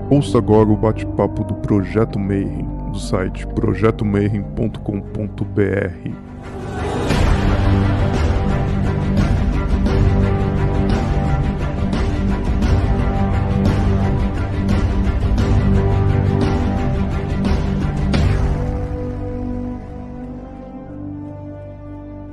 Ouça agora o bate-papo do Projeto Mayhem, do site projetomayhem.com.br.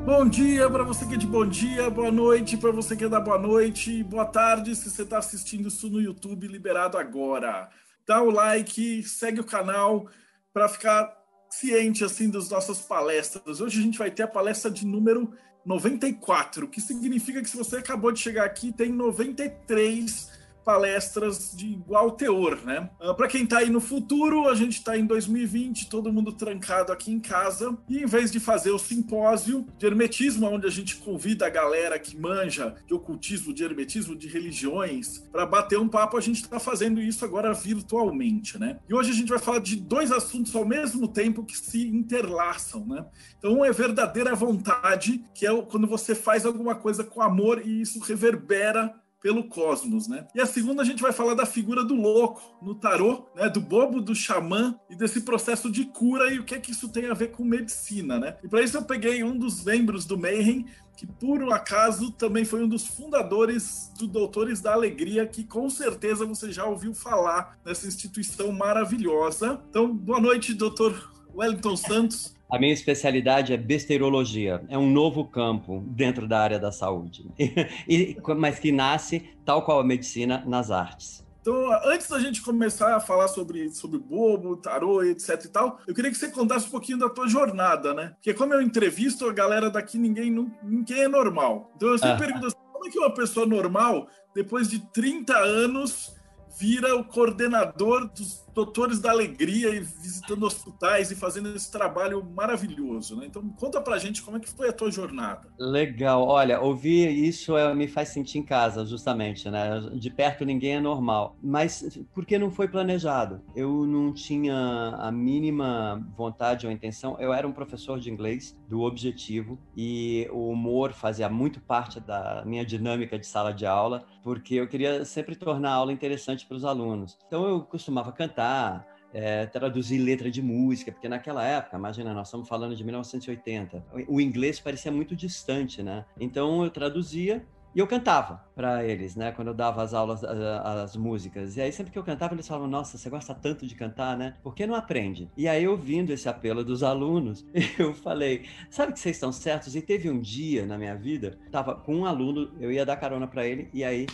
Bom dia para você que é de bom dia, boa noite para você que é da boa noite, boa tarde se você está assistindo isso no YouTube, liberado agora. Dá o like, segue o canal para ficar ciente assim das nossas palestras. Hoje a gente vai ter a palestra de número 94, que significa que se você acabou de chegar aqui, tem 93 palestras de igual teor, né? Para quem está aí no futuro, a gente está em 2020, todo mundo trancado aqui em casa, e em vez de fazer o simpósio de hermetismo, onde a gente convida a galera que manja de ocultismo, de hermetismo, de religiões, para bater um papo, a gente está fazendo isso agora virtualmente, né? E hoje a gente vai falar de dois assuntos ao mesmo tempo que se interlaçam, né? Então, um é verdadeira vontade, que é quando você faz alguma coisa com amor e isso reverbera pelo cosmos, né? E a segunda a gente vai falar da figura do louco no tarô, né? Do bobo, do xamã e desse processo de cura e o que é que isso tem a ver com medicina, né? E para isso eu peguei um dos membros do Mayhem, que por um acaso também foi um dos fundadores do Doutores da Alegria, que com certeza você já ouviu falar nessa instituição maravilhosa. Então, boa noite, doutor Wellington Santos. A minha especialidade é besteirologia. É um novo campo dentro da área da saúde, mas que nasce, tal qual a medicina, nas artes. Então, antes da gente começar a falar sobre bobo, tarô, etc e tal, eu queria que você contasse um pouquinho da tua jornada, né? Porque como eu entrevisto a galera daqui, ninguém é normal. Então eu sempre pergunto assim, como é que uma pessoa normal, depois de 30 anos, vira o coordenador dos Doutores da Alegria e visitando hospitais e fazendo esse trabalho maravilhoso, né? Então, conta pra gente como é que foi a tua jornada. Legal. Olha, ouvir isso me faz sentir em casa, justamente, né? De perto ninguém é normal. Mas porque não foi planejado. Eu não tinha a mínima vontade ou intenção. Eu era um professor de inglês do Objetivo e o humor fazia muito parte da minha dinâmica de sala de aula, porque eu queria sempre tornar a aula interessante para os alunos. Então, eu costumava cantar, traduzir letra de música, porque naquela época, imagina, nós estamos falando de 1980, o inglês parecia muito distante, né? Então eu traduzia e eu cantava para eles, né? Quando eu dava as aulas, as músicas. E aí sempre que eu cantava, eles falavam, nossa, você gosta tanto de cantar, né? Por que não aprende? E aí, ouvindo esse apelo dos alunos, eu falei, sabe que vocês estão certos? E teve um dia na minha vida, tava com um aluno, eu ia dar carona para ele, e aí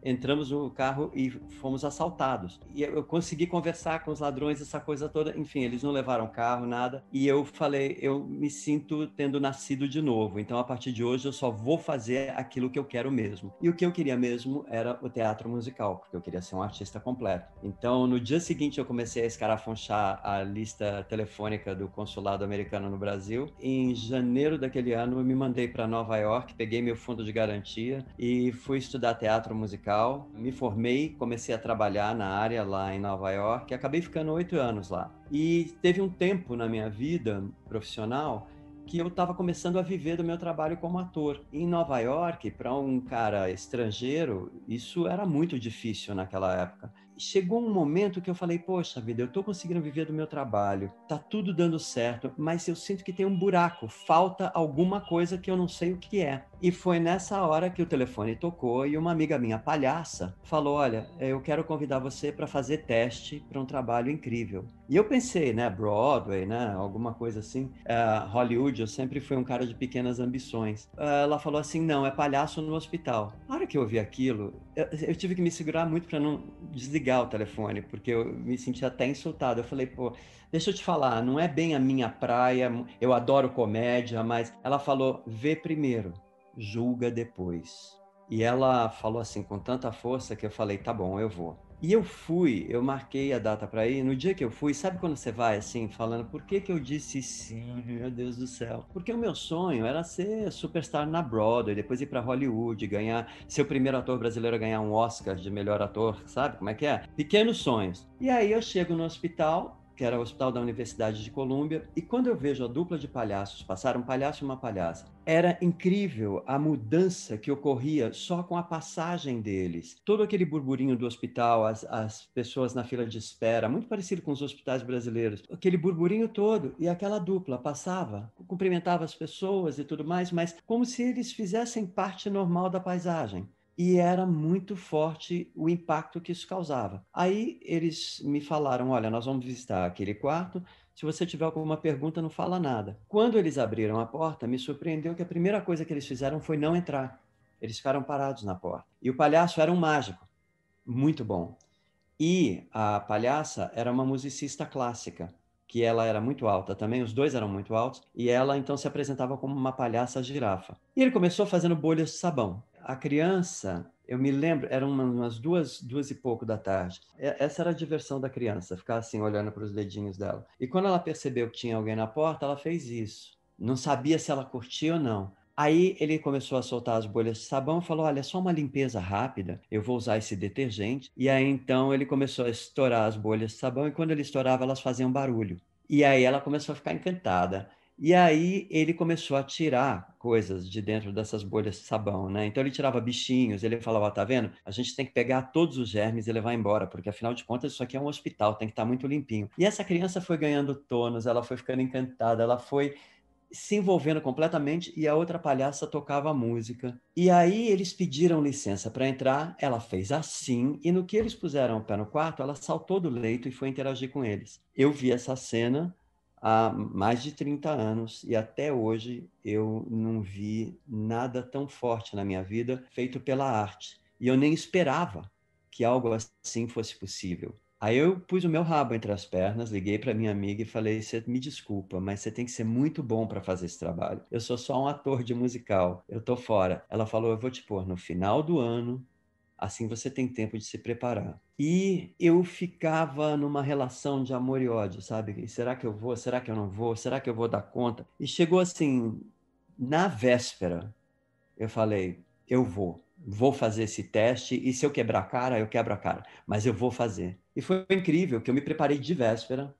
entramos no carro e fomos assaltados. E eu consegui conversar com os ladrões, essa coisa toda. Enfim, eles não levaram carro, nada. E eu falei, eu me sinto tendo nascido de novo. Então, a partir de hoje, eu só vou fazer aquilo que eu quero mesmo. E o que eu queria mesmo era o teatro musical, porque eu queria ser um artista completo. Então, no dia seguinte, eu comecei a escarafunchar a lista telefônica do consulado americano no Brasil. Em janeiro daquele ano, eu me mandei para Nova York, peguei meu fundo de garantia e fui estudar teatro musical. Me formei, comecei a trabalhar na área lá em Nova York e acabei ficando 8 anos lá. E teve um tempo na minha vida profissional que eu estava começando a viver do meu trabalho como ator. Em Nova York, para um cara estrangeiro, isso era muito difícil naquela época. Chegou um momento que eu falei, poxa vida, eu estou conseguindo viver do meu trabalho, tá tudo dando certo, mas eu sinto que tem um buraco, falta alguma coisa que eu não sei o que é. E foi nessa hora que o telefone tocou e uma amiga minha, palhaça, falou, olha, eu quero convidar você para fazer teste para um trabalho incrível. E eu pensei, né, Broadway, né, alguma coisa assim, Hollywood, eu sempre fui um cara de pequenas ambições. Ela falou assim, não, é palhaço no hospital. Na hora que eu ouvi aquilo, eu tive que me segurar muito para não desligar o telefone, porque eu me senti até insultado. Eu falei, pô, deixa eu te falar, não é bem a minha praia, eu adoro comédia, mas ela falou, vê primeiro, julga depois. E ela falou assim com tanta força que eu falei, tá bom, eu vou. E eu fui, eu marquei a data para ir. No dia que eu fui, sabe quando você vai assim, falando, por que que eu disse sim, meu Deus do céu? Porque o meu sonho era ser superstar na Broadway, depois ir para Hollywood, ganhar, ser o primeiro ator brasileiro a ganhar um Oscar de melhor ator, sabe como é que é? Pequenos sonhos. E aí eu chego no hospital, que era o Hospital da Universidade de Colômbia, e quando eu vejo a dupla de palhaços passar, um palhaço e uma palhaça, era incrível a mudança que ocorria só com a passagem deles. Todo aquele burburinho do hospital, as pessoas na fila de espera, muito parecido com os hospitais brasileiros, aquele burburinho todo, e aquela dupla passava, cumprimentava as pessoas e tudo mais, mas como se eles fizessem parte normal da paisagem. E era muito forte o impacto que isso causava. Aí eles me falaram, olha, nós vamos visitar aquele quarto, se você tiver alguma pergunta, não fala nada. Quando eles abriram a porta, me surpreendeu que a primeira coisa que eles fizeram foi não entrar. Eles ficaram parados na porta. E o palhaço era um mágico, muito bom. E a palhaça era uma musicista clássica, que ela era muito alta também, os dois eram muito altos, e ela então se apresentava como uma palhaça girafa. E ele começou fazendo bolhas de sabão. A criança, eu me lembro, eram umas duas e pouco da tarde. Essa era a diversão da criança, ficar assim olhando para os dedinhos dela. E quando ela percebeu que tinha alguém na porta, ela fez isso. Não sabia se ela curtia ou não. Aí ele começou a soltar as bolhas de sabão e falou, olha, é só uma limpeza rápida, eu vou usar esse detergente. E aí então ele começou a estourar as bolhas de sabão e quando ele estourava elas faziam barulho. E aí ela começou a ficar encantada. E aí ele começou a tirar coisas de dentro dessas bolhas de sabão, né? Então ele tirava bichinhos, ele falava, ó, tá vendo? A gente tem que pegar todos os germes e levar embora, porque afinal de contas isso aqui é um hospital, tem que estar muito limpinho. E essa criança foi ganhando tônus, ela foi ficando encantada, ela foi se envolvendo completamente e a outra palhaça tocava a música. E aí eles pediram licença para entrar, ela fez assim, e no que eles puseram o pé no quarto, ela saltou do leito e foi interagir com eles. Eu vi essa cena há mais de 30 anos e até hoje eu não vi nada tão forte na minha vida feito pela arte. E eu nem esperava que algo assim fosse possível. Aí eu pus o meu rabo entre as pernas, liguei para minha amiga e falei: "Você me desculpa, mas você tem que ser muito bom para fazer esse trabalho. Eu sou só um ator de musical, eu tô fora." Ela falou: "Eu vou te pôr no final do ano, assim você tem tempo de se preparar." E eu ficava numa relação de amor e ódio, sabe? E será que eu vou? Será que eu não vou? Será que eu vou dar conta? E chegou assim, na véspera, eu falei, eu vou fazer esse teste e se eu quebrar a cara, eu quebro a cara, mas eu vou fazer. E foi incrível que eu me preparei de véspera,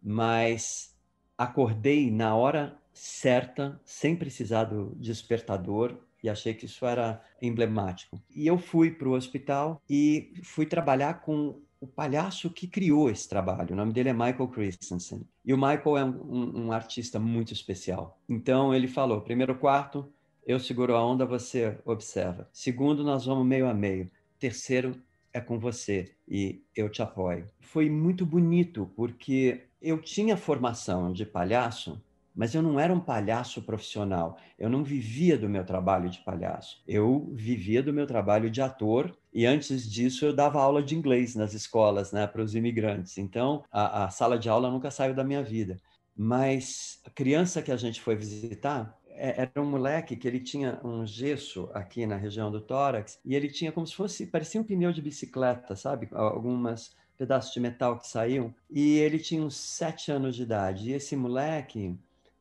mas acordei na hora certa, sem precisar do despertador, e achei que isso era emblemático. E eu fui para o hospital e fui trabalhar com o palhaço que criou esse trabalho. O nome dele é Michael Christensen. E o Michael é um artista muito especial. Então ele falou, primeiro quarto, eu seguro a onda, você observa. Segundo, nós vamos meio a meio. Terceiro, é com você e eu te apoio. Foi muito bonito, porque eu tinha formação de palhaço, mas eu não era um palhaço profissional. Eu não vivia do meu trabalho de palhaço. Eu vivia do meu trabalho de ator e antes disso eu dava aula de inglês nas escolas, né, para os imigrantes. Então, a sala de aula nunca saiu da minha vida. Mas a criança que a gente foi visitar, era um moleque que ele tinha um gesso aqui na região do tórax e ele tinha como se fosse, parecia um pneu de bicicleta, sabe? Algumas pedaços de metal que saíam. E ele tinha uns 7 anos de idade. E esse moleque,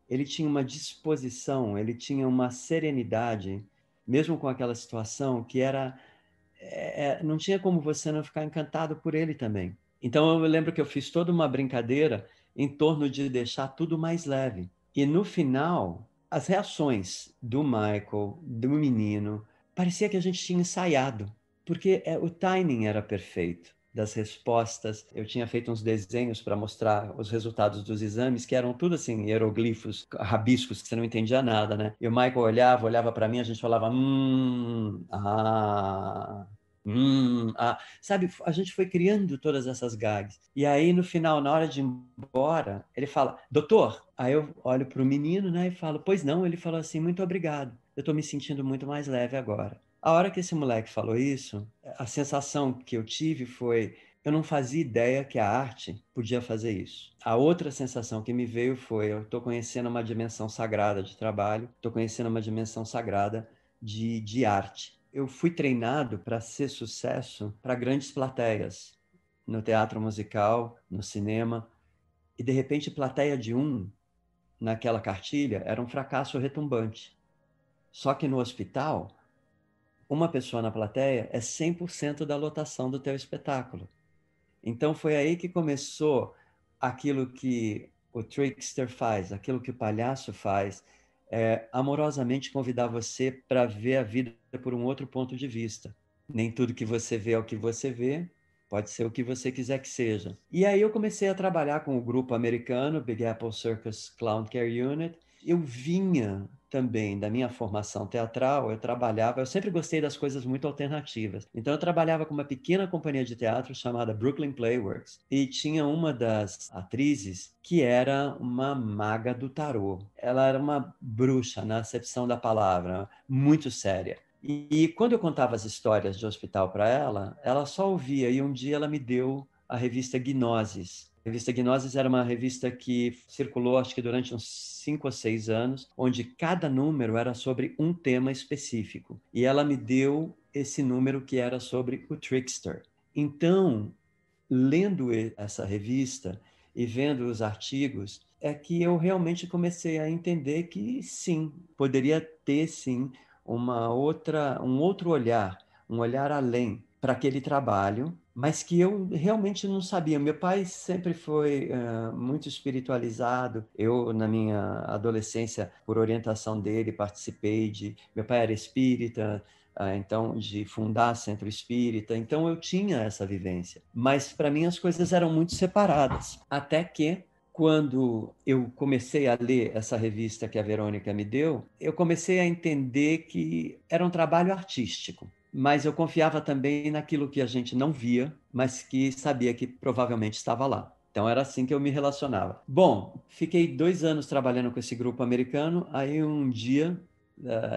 ele tinha uma disposição, ele tinha uma serenidade, mesmo com aquela situação, que era... não tinha como você não ficar encantado por ele também. Então eu lembro que eu fiz toda uma brincadeira em torno de deixar tudo mais leve. E no final, as reações do Michael, do menino, parecia que a gente tinha ensaiado, porque o timing era perfeito das respostas. Eu tinha feito uns desenhos para mostrar os resultados dos exames, que eram tudo assim, hieroglifos, rabiscos, que você não entendia nada, né? E o Michael olhava para mim, a gente falava, sabe, a gente foi criando todas essas gags. E aí, no final, na hora de ir embora, ele fala, doutor. Aí eu olho para o menino, né, e falo, pois não. Ele falou assim, muito obrigado. Eu estou me sentindo muito mais leve agora. A hora que esse moleque falou isso, a sensação que eu tive foi, eu não fazia ideia que a arte podia fazer isso. A outra sensação que me veio foi, eu estou conhecendo uma dimensão sagrada de trabalho, estou conhecendo uma dimensão sagrada de arte. Eu fui treinado para ser sucesso para grandes plateias, no teatro musical, no cinema, e de repente plateia de naquela cartilha era um fracasso retumbante. Só que no hospital, uma pessoa na plateia é 100% da lotação do teu espetáculo. Então foi aí que começou aquilo que o trickster faz, aquilo que o palhaço faz, é amorosamente convidar você para ver a vida por um outro ponto de vista. Nem tudo que você vê é o que você vê, pode ser o que você quiser que seja. E aí eu comecei a trabalhar com o grupo americano, Big Apple Circus Clown Care Unit. Eu vinha também da minha formação teatral, eu sempre gostei das coisas muito alternativas. Então eu trabalhava com uma pequena companhia de teatro chamada Brooklyn Playworks e tinha uma das atrizes que era uma maga do tarô. Ela era uma bruxa na acepção da palavra, muito séria. E quando eu contava as histórias de hospital para ela, ela só ouvia e um dia ela me deu a revista Gnosis. A revista Gnosis era uma revista que circulou, acho que durante uns 5 ou 6 anos, onde cada número era sobre um tema específico. E ela me deu esse número que era sobre o trickster. Então, lendo essa revista e vendo os artigos, é que eu realmente comecei a entender que sim, poderia ter sim um outro olhar, um olhar além para aquele trabalho, mas que eu realmente não sabia. Meu pai sempre foi muito espiritualizado. Eu, na minha adolescência, por orientação dele, participei de... Meu pai era espírita, então, de fundar centro espírita. Então, eu tinha essa vivência. Mas, para mim, as coisas eram muito separadas. Até que, quando eu comecei a ler essa revista que a Verônica me deu, eu comecei a entender que era um trabalho artístico. Mas eu confiava também naquilo que a gente não via, mas que sabia que provavelmente estava lá. Então, era assim que eu me relacionava. Bom, fiquei 2 anos trabalhando com esse grupo americano. Aí, um dia,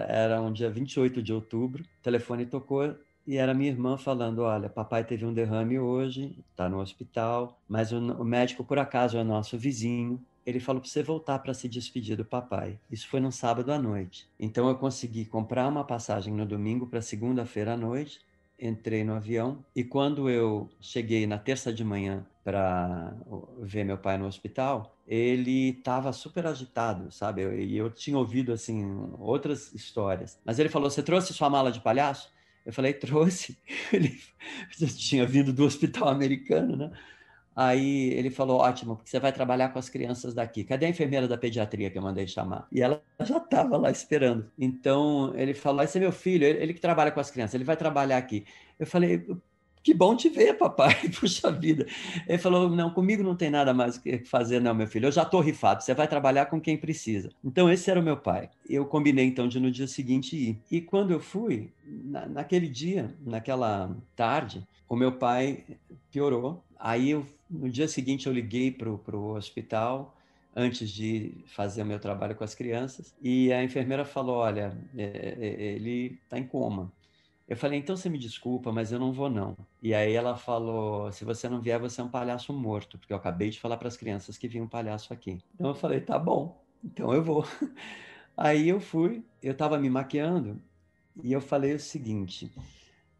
era um dia 28 de outubro, o telefone tocou e era minha irmã falando: olha, papai teve um derrame hoje, está no hospital, mas o médico, por acaso, é nosso vizinho. Ele falou para você voltar para se despedir do papai. Isso foi no sábado à noite. Então eu consegui comprar uma passagem no domingo para segunda-feira à noite, entrei no avião e quando eu cheguei na terça de manhã para ver meu pai no hospital, ele estava super agitado, sabe? E eu tinha ouvido, assim, outras histórias. Mas ele falou: você trouxe sua mala de palhaço? Eu falei: trouxe. Ele tinha vindo do hospital americano, né? Aí ele falou: ótimo, porque você vai trabalhar com as crianças daqui. Cadê a enfermeira da pediatria que eu mandei chamar? E ela já estava lá esperando. Então ele falou: esse é meu filho, ele que trabalha com as crianças, ele vai trabalhar aqui. Eu falei: que bom te ver, papai. Puxa vida. Ele falou: não, comigo não tem nada mais o que fazer, não, meu filho. Eu já estou rifado, você vai trabalhar com quem precisa. Então esse era o meu pai. Eu combinei então de no dia seguinte ir. E quando eu fui, naquele dia, naquela tarde, o meu pai piorou. Aí no dia seguinte eu liguei para o hospital antes de fazer o meu trabalho com as crianças e a enfermeira falou: olha, ele está em coma. Eu falei: então você me desculpa, mas eu não vou não. E aí ela falou: se você não vier, você é um palhaço morto, porque eu acabei de falar para as crianças que vinha um palhaço aqui. Então eu falei: tá bom, então eu vou. Aí eu fui, eu estava me maquiando e eu falei o seguinte: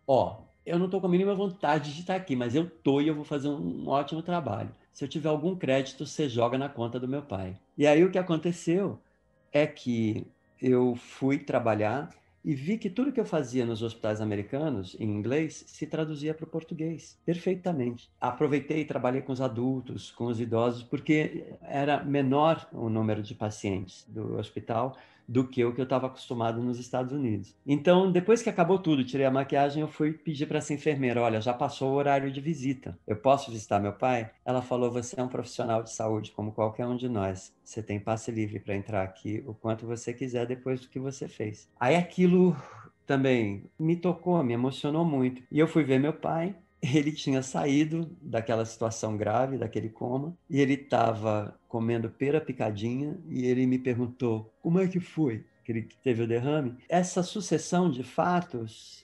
ó, eu não estou com a mínima vontade de estar aqui, mas eu tô e eu vou fazer um ótimo trabalho. Se eu tiver algum crédito, você joga na conta do meu pai. E aí o que aconteceu é que eu fui trabalhar e vi que tudo que eu fazia nos hospitais americanos, em inglês, se traduzia para o português, perfeitamente. Aproveitei e trabalhei com os adultos, com os idosos, porque era menor o número de pacientes do hospital do que o que eu estava acostumado nos Estados Unidos. Então, depois que acabou tudo, tirei a maquiagem, eu fui pedir para essa enfermeira: olha, já passou o horário de visita, eu posso visitar meu pai? Ela falou: você é um profissional de saúde como qualquer um de nós, você tem passe livre para entrar aqui o quanto você quiser depois do que você fez. Aí aquilo também me tocou, me emocionou muito. E eu fui ver meu pai. Ele tinha saído daquela situação grave, daquele coma, e ele estava comendo pera picadinha, e ele me perguntou: como é que foi que ele teve o derrame? Essa sucessão de fatos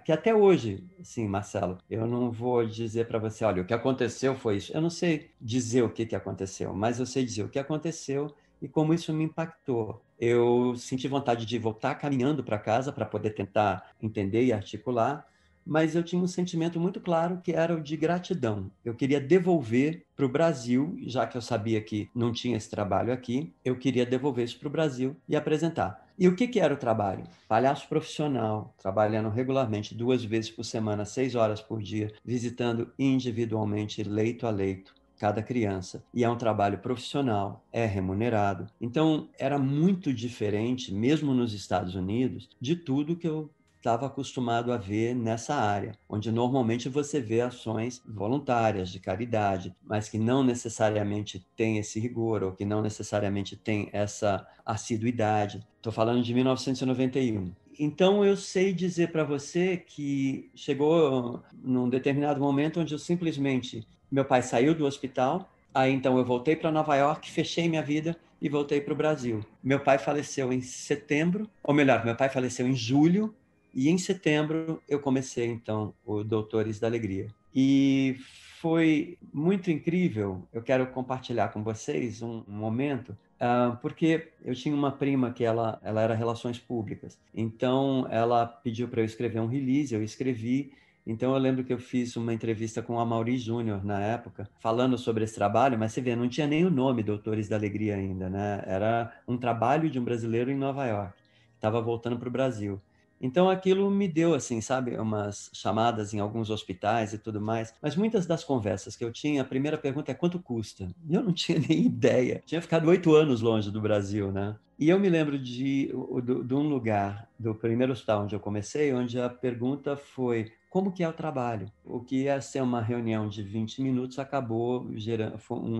que até hoje, sim, Marcelo, eu não vou dizer para você: olha, o que aconteceu foi isso. Eu não sei dizer o que aconteceu, mas eu sei dizer o que aconteceu e como isso me impactou. Eu senti vontade de voltar caminhando para casa para poder tentar entender e articular, mas eu tinha um sentimento muito claro que era o de gratidão. Eu queria devolver para o Brasil, já que eu sabia que não tinha esse trabalho aqui, eu queria devolver isso para o Brasil e apresentar. E o que era o trabalho? Palhaço profissional, trabalhando regularmente 2 vezes por semana, 6 horas por dia, visitando individualmente, leito a leito, cada criança. E é um trabalho profissional, é remunerado. Então, era muito diferente, mesmo nos Estados Unidos, de tudo que eu estava acostumado a ver nessa área, onde normalmente você vê ações voluntárias, de caridade, mas que não necessariamente tem esse rigor, ou que não necessariamente tem essa assiduidade. Estou falando de 1991. Então, eu sei dizer para você que chegou num determinado momento onde eu simplesmente... Meu pai saiu do hospital, aí então eu voltei para Nova York, fechei minha vida e voltei para o Brasil. Meu pai faleceu em setembro, ou melhor, meu pai faleceu em julho, e em setembro eu comecei então o Doutores da Alegria. E foi muito incrível, eu quero compartilhar com vocês um momento, porque eu tinha uma prima que ela era relações públicas, então ela pediu para eu escrever um release, eu escrevi. Então eu lembro que eu fiz uma entrevista com o Amaury Júnior na época, falando sobre esse trabalho, mas você vê, não tinha nem o nome Doutores da Alegria ainda, né? Era um trabalho de um brasileiro em Nova York, que estava voltando para o Brasil. Então aquilo me deu, assim, sabe, umas chamadas em alguns hospitais e tudo mais, mas muitas das conversas que eu tinha, a primeira pergunta é quanto custa? E eu não tinha nem ideia. Tinha ficado 8 anos longe do Brasil, né? E eu me lembro de um lugar, do primeiro hospital onde eu comecei, onde a pergunta foi: como que é o trabalho? O que ia ser uma reunião de 20 minutos acabou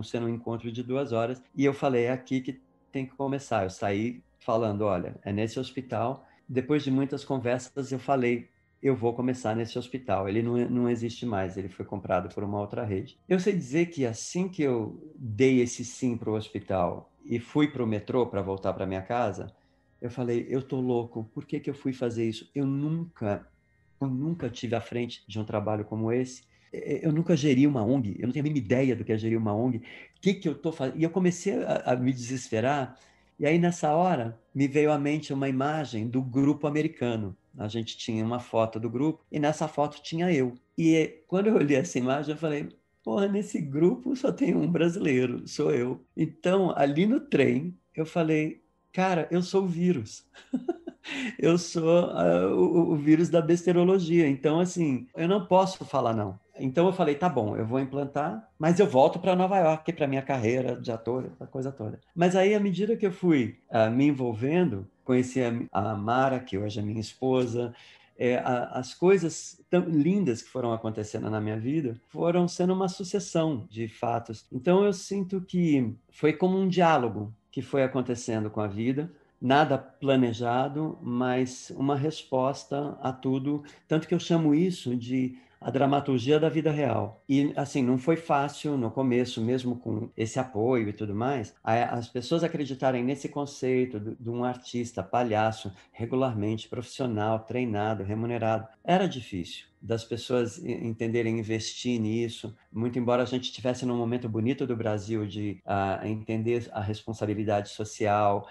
sendo um encontro de 2 horas. E eu falei, é aqui que tem que começar. Eu saí falando, olha, é nesse hospital. Depois de muitas conversas, eu falei, eu vou começar nesse hospital. Ele não existe mais, ele foi comprado por uma outra rede. Eu sei dizer que assim que eu dei esse sim para o hospital e fui para o metrô para voltar para minha casa, eu falei, eu tô louco, por que que eu fui fazer isso? Eu nunca tive à frente de um trabalho como esse. Eu nunca geri uma ONG, eu não tenho a mínima ideia do que é gerir uma ONG. O que que eu estou fazendo? E eu comecei a me desesperar. E aí, nessa hora, me veio à mente uma imagem do grupo americano. A gente tinha uma foto do grupo e nessa foto tinha eu. E quando eu olhei essa imagem, eu falei, porra, nesse grupo só tem um brasileiro, sou eu. Então, ali no trem, eu falei, cara, eu sou o vírus. Eu sou o vírus da besterologia. Então, assim, eu não posso falar não. Então eu falei, tá bom, eu vou implantar, mas eu volto para Nova York, para minha carreira de ator, essa coisa toda. Mas aí, à medida que eu fui me envolvendo, conheci a Mara, que hoje é minha esposa, as coisas tão lindas que foram acontecendo na minha vida foram sendo uma sucessão de fatos. Então eu sinto que foi como um diálogo que foi acontecendo com a vida, nada planejado, mas uma resposta a tudo, tanto que eu chamo isso de a dramaturgia da vida real. E, assim, não foi fácil no começo, mesmo com esse apoio e tudo mais, as pessoas acreditarem nesse conceito de um artista, palhaço, regularmente, profissional, treinado, remunerado. Era difícil das pessoas entenderem investir nisso, muito embora a gente estivesse num momento bonito do Brasil de entender a responsabilidade social,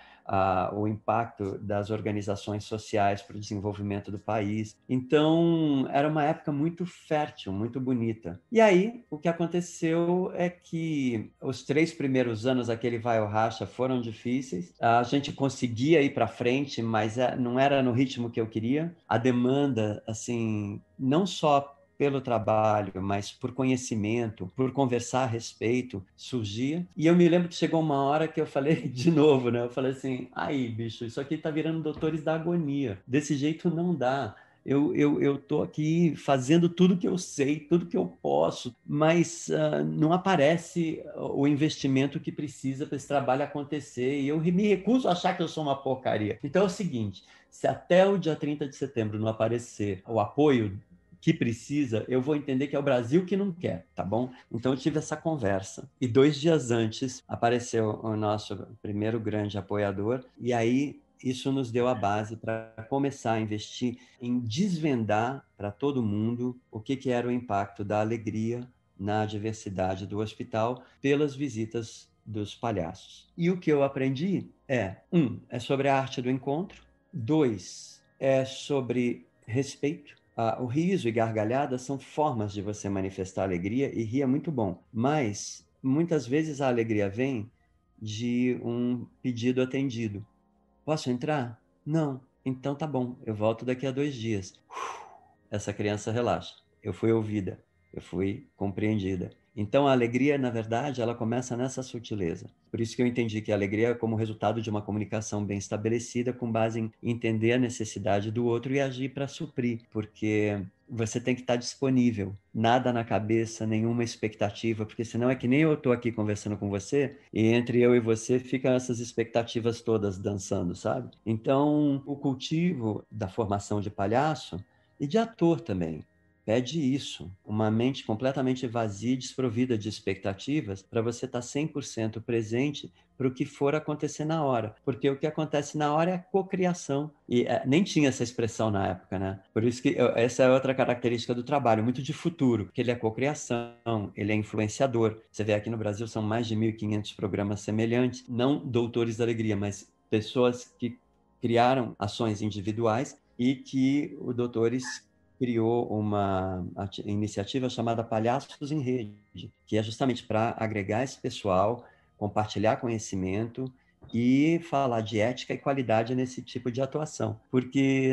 o impacto das organizações sociais para o desenvolvimento do país. Então, era uma época muito fértil, muito bonita. E aí, o que aconteceu é que os 3 primeiros anos, aquele vai ou racha, foram difíceis. A gente conseguia ir para frente, mas não era no ritmo que eu queria. A demanda, assim, não só pelo trabalho, mas por conhecimento, por conversar a respeito, surgia. E eu me lembro que chegou uma hora que eu falei de novo, né? Eu falei assim, aí, bicho, isso aqui tá virando Doutores da Agonia. Desse jeito não dá. Eu tô aqui fazendo tudo que eu sei, tudo que eu posso, mas não aparece o investimento que precisa para esse trabalho acontecer e eu me recuso a achar que eu sou uma porcaria. Então é o seguinte, se até o dia 30 de setembro não aparecer o apoio que precisa, eu vou entender que é o Brasil que não quer, tá bom? Então eu tive essa conversa. E 2 dias antes apareceu o nosso primeiro grande apoiador, e aí isso nos deu a base para começar a investir em desvendar para todo mundo o que era o impacto da alegria na diversidade do hospital pelas visitas dos palhaços. E o que eu aprendi é, é sobre a arte do encontro, 2, é sobre respeito. O riso e gargalhada são formas de você manifestar alegria e rir é muito bom, mas muitas vezes a alegria vem de um pedido atendido. Posso entrar? Não. Então tá bom, eu volto daqui a 2 dias. Essa criança relaxa. Eu fui ouvida, eu fui compreendida. Então, a alegria, na verdade, ela começa nessa sutileza. Por isso que eu entendi que a alegria é como resultado de uma comunicação bem estabelecida, com base em entender a necessidade do outro e agir para suprir, porque você tem que estar disponível, nada na cabeça, nenhuma expectativa, porque senão é que nem eu estou aqui conversando com você, e entre eu e você ficam essas expectativas todas dançando, sabe? Então, o cultivo da formação de palhaço e de ator também pede isso, uma mente completamente vazia e desprovida de expectativas para você estar 100% presente para o que for acontecer na hora, porque o que acontece na hora é a cocriação, e nem tinha essa expressão na época, né? Por isso que essa é outra característica do trabalho, muito de futuro, que ele é cocriação, ele é influenciador. Você vê aqui no Brasil são mais de 1.500 programas semelhantes, não doutores da alegria, mas pessoas que criaram ações individuais e que o Doutores criou uma iniciativa chamada Palhaços em Rede, que é justamente para agregar esse pessoal, compartilhar conhecimento e falar de ética e qualidade nesse tipo de atuação. Porque,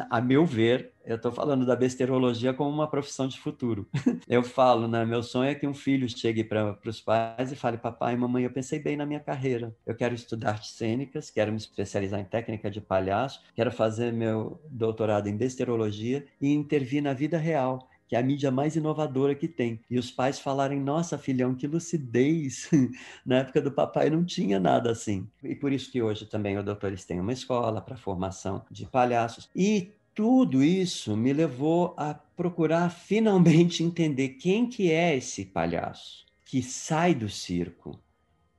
a meu ver, eu estou falando da besterologia como uma profissão de futuro. Eu falo, né? Meu sonho é que um filho chegue para os pais e fale: papai e mamãe, eu pensei bem na minha carreira. Eu quero estudar artes cênicas, quero me especializar em técnica de palhaço, quero fazer meu doutorado em besterologia e intervir na vida real, que é a mídia mais inovadora que tem. E os pais falarem: nossa, filhão, que lucidez! Na época do papai não tinha nada assim. E por isso que hoje também o Doutores tem uma escola para formação de palhaços. E tudo isso me levou a procurar finalmente entender quem que é esse palhaço que sai do circo.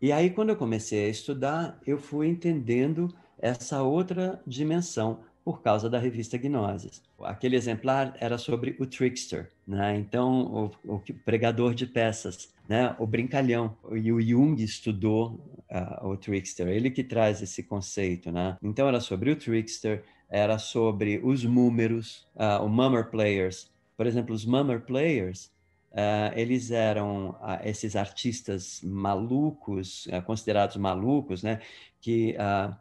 E aí, quando eu comecei a estudar, eu fui entendendo essa outra dimensão por causa da revista Gnosis. Aquele exemplar era sobre o trickster, né? Então, o pregador de peças, né? O brincalhão. E o Jung estudou o trickster, ele que traz esse conceito, né? Então, era sobre o trickster, era sobre os múmeros, o mummer players. Por exemplo, os mummer players, eles eram esses artistas malucos, considerados malucos, né? Que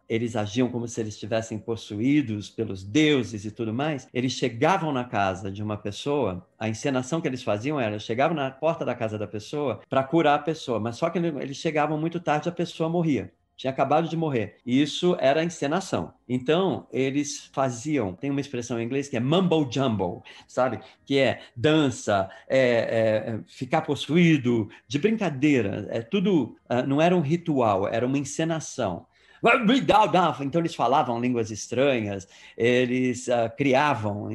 eles agiam como se eles estivessem possuídos pelos deuses e tudo mais. Eles chegavam na casa de uma pessoa, a encenação que eles faziam era, chegavam na porta da casa da pessoa para curar a pessoa, mas só que eles chegavam muito tarde, a pessoa morria. Tinha acabado de morrer. E isso era encenação. Então, eles faziam, tem uma expressão em inglês que é mumbo jumbo, sabe? Que é dança, ficar possuído, de brincadeira. Tudo, não era um ritual, era uma encenação. Então eles falavam línguas estranhas, eles criavam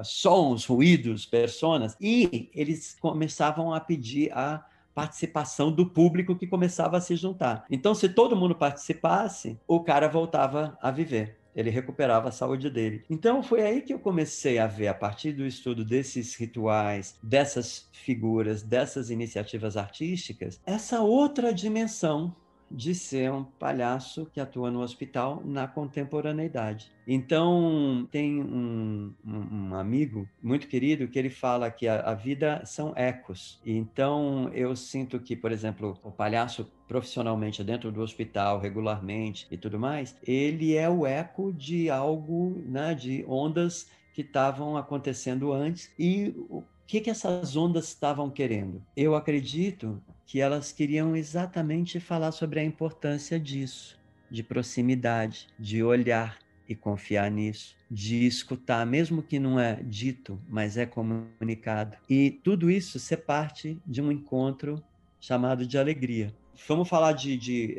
sons, ruídos, personas, e eles começavam a pedir a participação do público que começava a se juntar. Então, se todo mundo participasse, o cara voltava a viver. Ele recuperava a saúde dele. Então, foi aí que eu comecei a ver, a partir do estudo desses rituais, dessas figuras, dessas iniciativas artísticas, essa outra dimensão de ser um palhaço que atua no hospital na contemporaneidade. Então, tem um amigo muito querido que ele fala que a vida são ecos. Então, eu sinto que, por exemplo, o palhaço profissionalmente dentro do hospital, regularmente e tudo mais, ele é o eco de algo, né, de ondas que estavam acontecendo antes e o que essas ondas estavam querendo? Eu acredito que elas queriam exatamente falar sobre a importância disso, de proximidade, de olhar e confiar nisso, de escutar, mesmo que não é dito, mas é comunicado. E tudo isso ser parte de um encontro chamado de alegria. Vamos falar de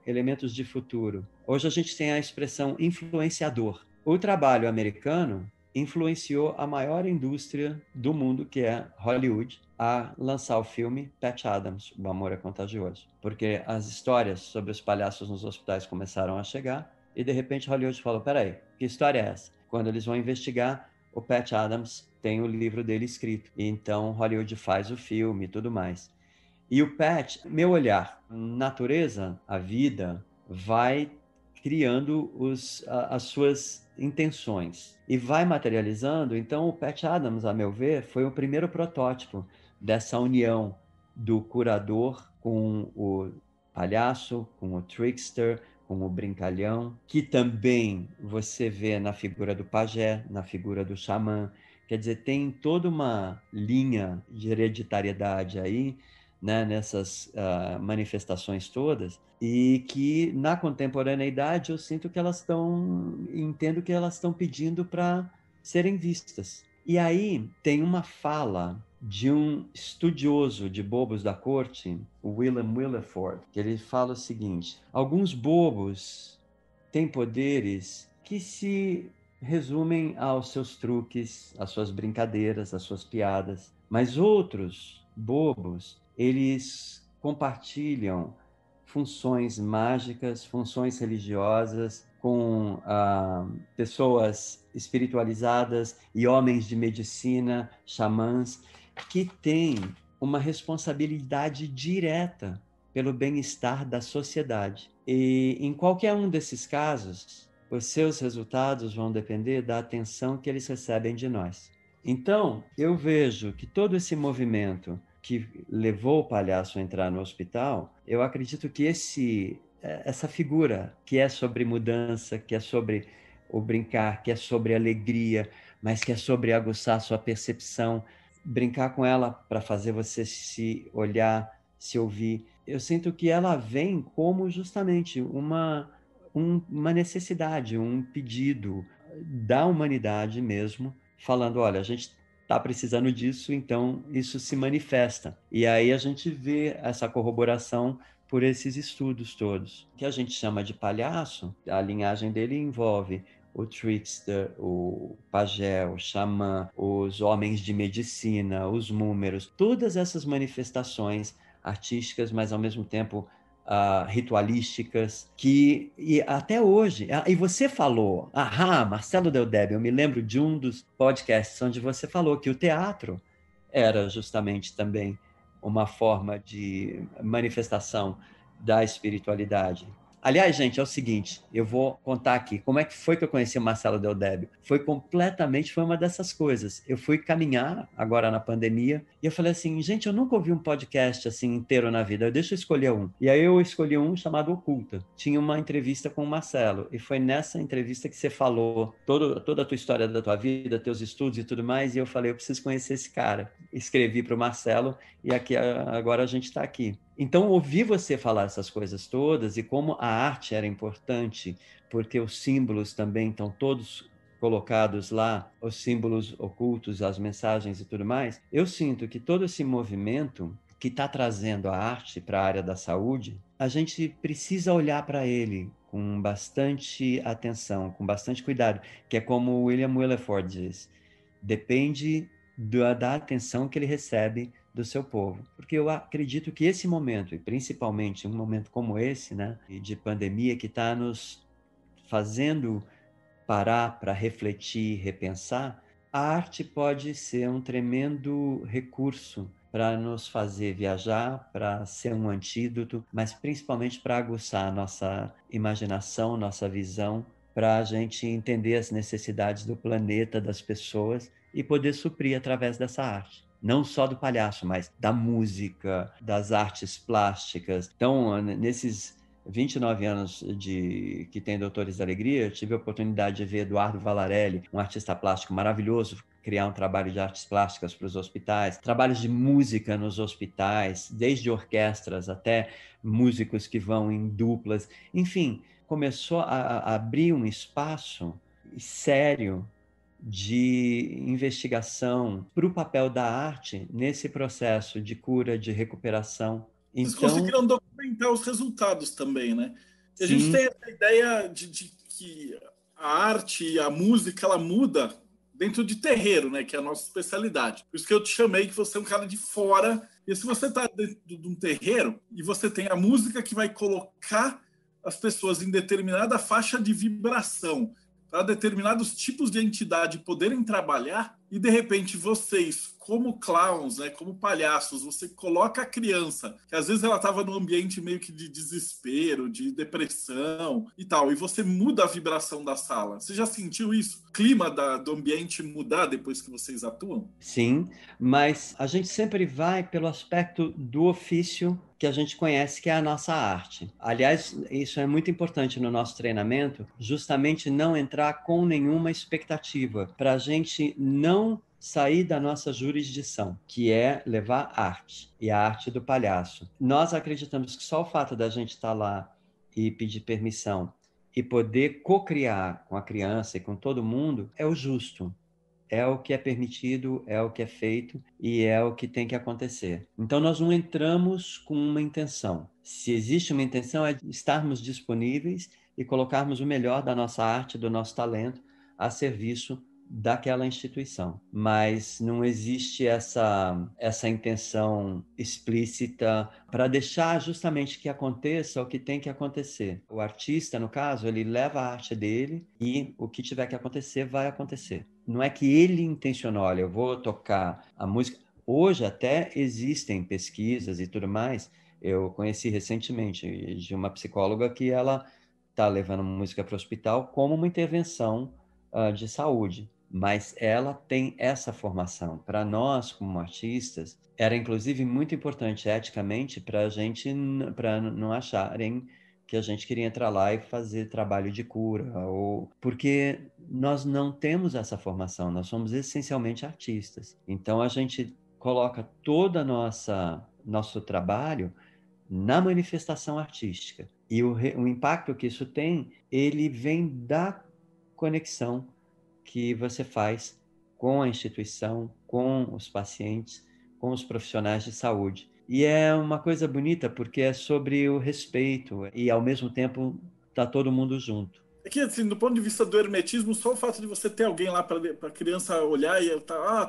elementos de futuro. Hoje a gente tem a expressão influenciador. O trabalho americano influenciou a maior indústria do mundo, que é Hollywood, a lançar o filme Patch Adams, O Amor é Contagioso. Porque as histórias sobre os palhaços nos hospitais começaram a chegar e, de repente, Hollywood falou: peraí, que história é essa? Quando eles vão investigar, o Patch Adams tem o livro dele escrito. E então Hollywood faz o filme e tudo mais. E o Patch, meu olhar, natureza, a vida, vai criando as suas intenções e vai materializando. Então, o Patch Adams, a meu ver, foi o primeiro protótipo dessa união do curador com o palhaço, com o trickster, com o brincalhão, que também você vê na figura do pajé, na figura do xamã, Quer dizer, tem toda uma linha de hereditariedade aí, né, nessas manifestações todas, e que na contemporaneidade eu sinto que entendo que elas estão pedindo para serem vistas. E aí tem uma fala de um estudioso de bobos da corte, o William Wilberforce, que ele fala o seguinte: alguns bobos têm poderes que se resumem aos seus truques, às suas brincadeiras, às suas piadas, mas outros bobos, eles compartilham funções mágicas, funções religiosas, com pessoas espiritualizadas e homens de medicina, xamãs, que têm uma responsabilidade direta pelo bem-estar da sociedade. E em qualquer um desses casos, os seus resultados vão depender da atenção que eles recebem de nós. Então, eu vejo que todo esse movimento que levou o palhaço a entrar no hospital, eu acredito que essa figura que é sobre mudança, que é sobre o brincar, que é sobre alegria, mas que é sobre aguçar sua percepção, brincar com ela para fazer você se olhar, se ouvir. Eu sinto que ela vem como justamente uma necessidade, um pedido da humanidade mesmo, falando, olha, a gente está precisando disso, então isso se manifesta. E aí a gente vê essa corroboração por esses estudos todos. O que a gente chama de palhaço, a linhagem dele envolve o trickster, o pajé, o xamã, os homens de medicina, os números, todas essas manifestações artísticas, mas ao mesmo tempo ritualísticas, e até hoje, e você falou, Marcelo Del Débio, eu me lembro de um dos podcasts onde você falou que o teatro era justamente também uma forma de manifestação da espiritualidade. Aliás, gente, é o seguinte, eu vou contar aqui como é que foi que eu conheci o Marcelo Del Débio. Foi uma dessas coisas. Eu fui caminhar agora na pandemia e eu falei assim, gente, eu nunca ouvi um podcast assim inteiro na vida, deixa eu escolher um. E aí eu escolhi um chamado Oculta. Tinha uma entrevista com o Marcelo e foi nessa entrevista que você falou toda a tua história da tua vida, teus estudos e tudo mais, e eu falei, eu preciso conhecer esse cara. Escrevi para o Marcelo e aqui agora a gente está aqui. Então, ouvir você falar essas coisas todas e como a arte era importante, porque os símbolos também estão todos colocados lá, os símbolos ocultos, as mensagens e tudo mais, eu sinto que todo esse movimento que está trazendo a arte para a área da saúde, a gente precisa olhar para ele com bastante atenção, com bastante cuidado, que é como o William Wilberforce diz, depende da atenção que ele recebe do seu povo. Porque eu acredito que esse momento, e principalmente um momento como esse, né, de pandemia, que está nos fazendo parar para refletir, repensar, a arte pode ser um tremendo recurso para nos fazer viajar, para ser um antídoto, mas principalmente para aguçar a nossa imaginação, nossa visão, para a gente entender as necessidades do planeta, das pessoas, e poder suprir através dessa arte. Não só do palhaço, mas da música, das artes plásticas. Então, nesses 29 anos que tem Doutores da Alegria, eu tive a oportunidade de ver Eduardo Valarelli, um artista plástico maravilhoso, criar um trabalho de artes plásticas para os hospitais, trabalhos de música nos hospitais, desde orquestras até músicos que vão em duplas. Enfim, começou a abrir um espaço sério de investigação para o papel da arte nesse processo de cura, de recuperação. Vocês Então, conseguiram documentar os resultados também, né? E a gente tem essa ideia de que a arte e a música, ela muda dentro de terreiro, né? Que é a nossa especialidade. Por isso que eu te chamei, que você é um cara de fora. E se você está dentro de um terreiro e você tem a música que vai colocar as pessoas em determinada faixa de vibração, para determinados tipos de entidade poderem trabalhar, e de repente vocês, como clowns, né, como palhaços, você coloca a criança, que às vezes ela estava num ambiente meio que de desespero, de depressão e tal, e você muda a vibração da sala. Você já sentiu isso? O clima do ambiente mudar depois que vocês atuam? Sim, mas a gente sempre vai pelo aspecto do ofício que a gente conhece, que é a nossa arte. Aliás, isso é muito importante no nosso treinamento, justamente não entrar com nenhuma expectativa, para a gente não sair da nossa jurisdição, que é levar arte, e a arte do palhaço. Nós acreditamos que só o fato da gente estar lá e pedir permissão e poder co-criar com a criança e com todo mundo é o justo. É o que é permitido, é o que é feito e é o que tem que acontecer. Então, nós não entramos com uma intenção. Se existe uma intenção, é estarmos disponíveis e colocarmos o melhor da nossa arte, do nosso talento, a serviço daquela instituição. Mas não existe essa intenção explícita para deixar justamente que aconteça o que tem que acontecer. O artista, no caso, ele leva a arte dele e o que tiver que acontecer, vai acontecer. Não é que ele intencionou, olha, eu vou tocar a música. Hoje até existem pesquisas e tudo mais. Eu conheci recentemente de uma psicóloga que ela está levando música para o hospital como uma intervenção de saúde. Mas ela tem essa formação. Para nós, como artistas, era inclusive muito importante eticamente para a gente, para não acharem que a gente queria entrar lá e fazer trabalho de cura, ou porque nós não temos essa formação, nós somos essencialmente artistas. Então a gente coloca todo nosso trabalho na manifestação artística. E o impacto que isso tem, ele vem da conexão que você faz com a instituição, com os pacientes, com os profissionais de saúde. E é uma coisa bonita porque é sobre o respeito e, ao mesmo tempo, está todo mundo junto. É que, assim, do ponto de vista do hermetismo, só o fato de você ter alguém lá para a criança olhar e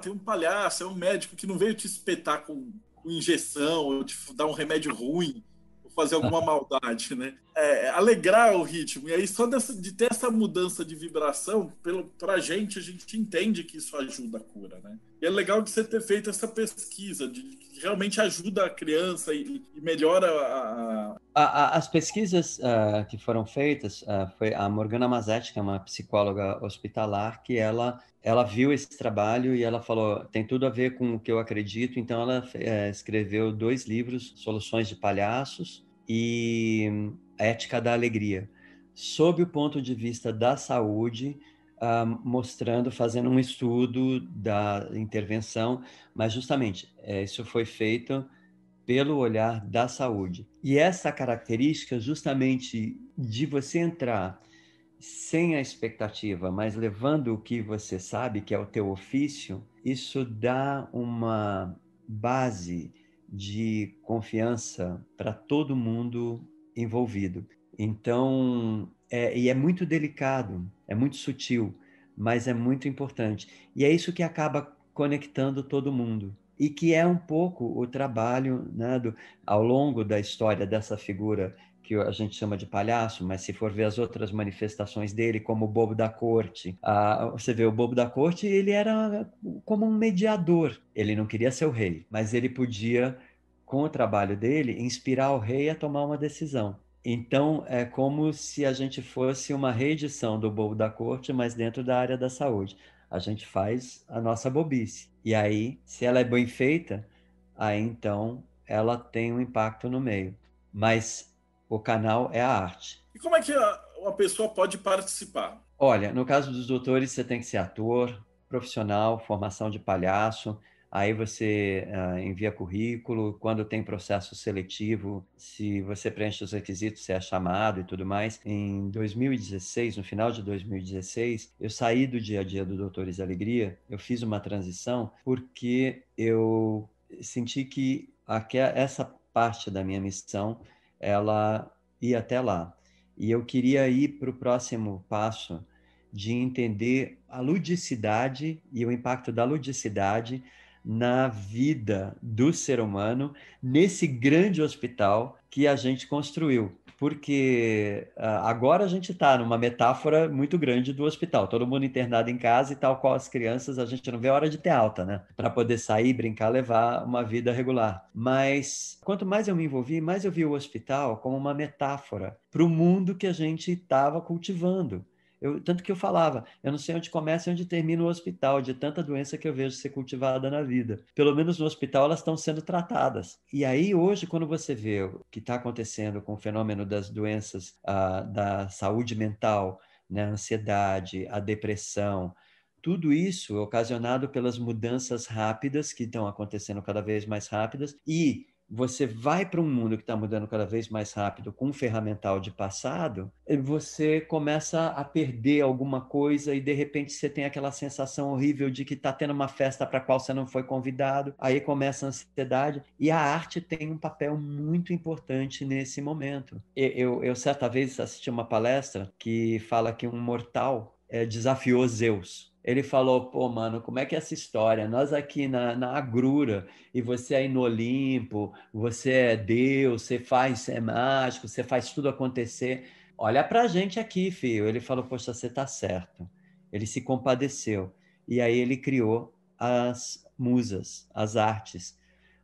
tem um palhaço, é um médico que não veio te espetar com injeção, ou te dar um remédio ruim, ou fazer alguma maldade, né? Alegrar o ritmo. E aí, só de ter essa mudança de vibração, pra gente, a gente entende que isso ajuda a cura, né? E é legal de você ter feito essa pesquisa, que realmente ajuda a criança e melhora As pesquisas que foram feitas, foi a Morgana Mazetti, que é uma psicóloga hospitalar, que ela viu esse trabalho e ela falou, tem tudo a ver com o que eu acredito, então ela escreveu 2 livros, Soluções de Palhaços e Ética da Alegria, sob o ponto de vista da saúde, mostrando, fazendo um estudo da intervenção, mas justamente isso foi feito pelo olhar da saúde. E essa característica justamente de você entrar sem a expectativa, mas levando o que você sabe, que é o teu ofício, isso dá uma base de confiança para todo mundo envolvido. Então, e é muito delicado, é muito sutil, mas é muito importante. E é isso que acaba conectando todo mundo. E que é um pouco o trabalho, né, ao longo da história dessa figura que a gente chama de palhaço, mas se for ver as outras manifestações dele, como o Bobo da Corte, você vê o Bobo da Corte, ele era como um mediador. Ele não queria ser o rei, mas ele podia, com o trabalho dele, inspirar o rei a tomar uma decisão. Então, é como se a gente fosse uma reedição do Bobo da Corte, mas dentro da área da saúde. A gente faz a nossa bobice. E aí, se ela é bem feita, aí então ela tem um impacto no meio. Mas o canal é a arte. E como é que a pessoa pode participar? Olha, no caso dos doutores, você tem que ser ator, profissional, formação de palhaço. Aí você envia currículo. Quando tem processo seletivo, se você preenche os requisitos, você é chamado e tudo mais. Em 2016, no final de 2016, eu saí do dia a dia do Doutores da Alegria. Eu fiz uma transição porque eu senti que essa parte da minha missão, ela ia até lá. E eu queria ir para o próximo passo de entender a ludicidade e o impacto da ludicidade na vida do ser humano nesse grande hospital que a gente construiu. Porque agora a gente está numa metáfora muito grande do hospital, todo mundo internado em casa e tal qual as crianças, a gente não vê a hora de ter alta, né? Para poder sair, brincar, levar uma vida regular. Mas quanto mais eu me envolvi, mais eu vi o hospital como uma metáfora para o mundo que a gente estava cultivando. Tanto que eu falava, eu não sei onde começa e onde termina o hospital, de tanta doença que eu vejo ser cultivada na vida. Pelo menos no hospital elas estão sendo tratadas. E aí hoje, quando você vê o que está acontecendo com o fenômeno das doenças da saúde mental, né, a ansiedade, a depressão, tudo isso ocasionado pelas mudanças rápidas que estão acontecendo cada vez mais rápidas, e você vai para um mundo que está mudando cada vez mais rápido com um ferramental de passado, você começa a perder alguma coisa e de repente você tem aquela sensação horrível de que está tendo uma festa para a qual você não foi convidado, aí começa a ansiedade, e a arte tem um papel muito importante nesse momento. Eu certa vez assisti uma palestra que fala que um mortal desafiou Zeus. Ele falou, pô, mano, como é que é essa história? Nós aqui na agrura, e você aí no Olimpo, você é Deus, você é mágico, você faz tudo acontecer. Olha pra gente aqui, filho. Ele falou, poxa, você tá certo. Ele se compadeceu. E aí ele criou as musas, as artes,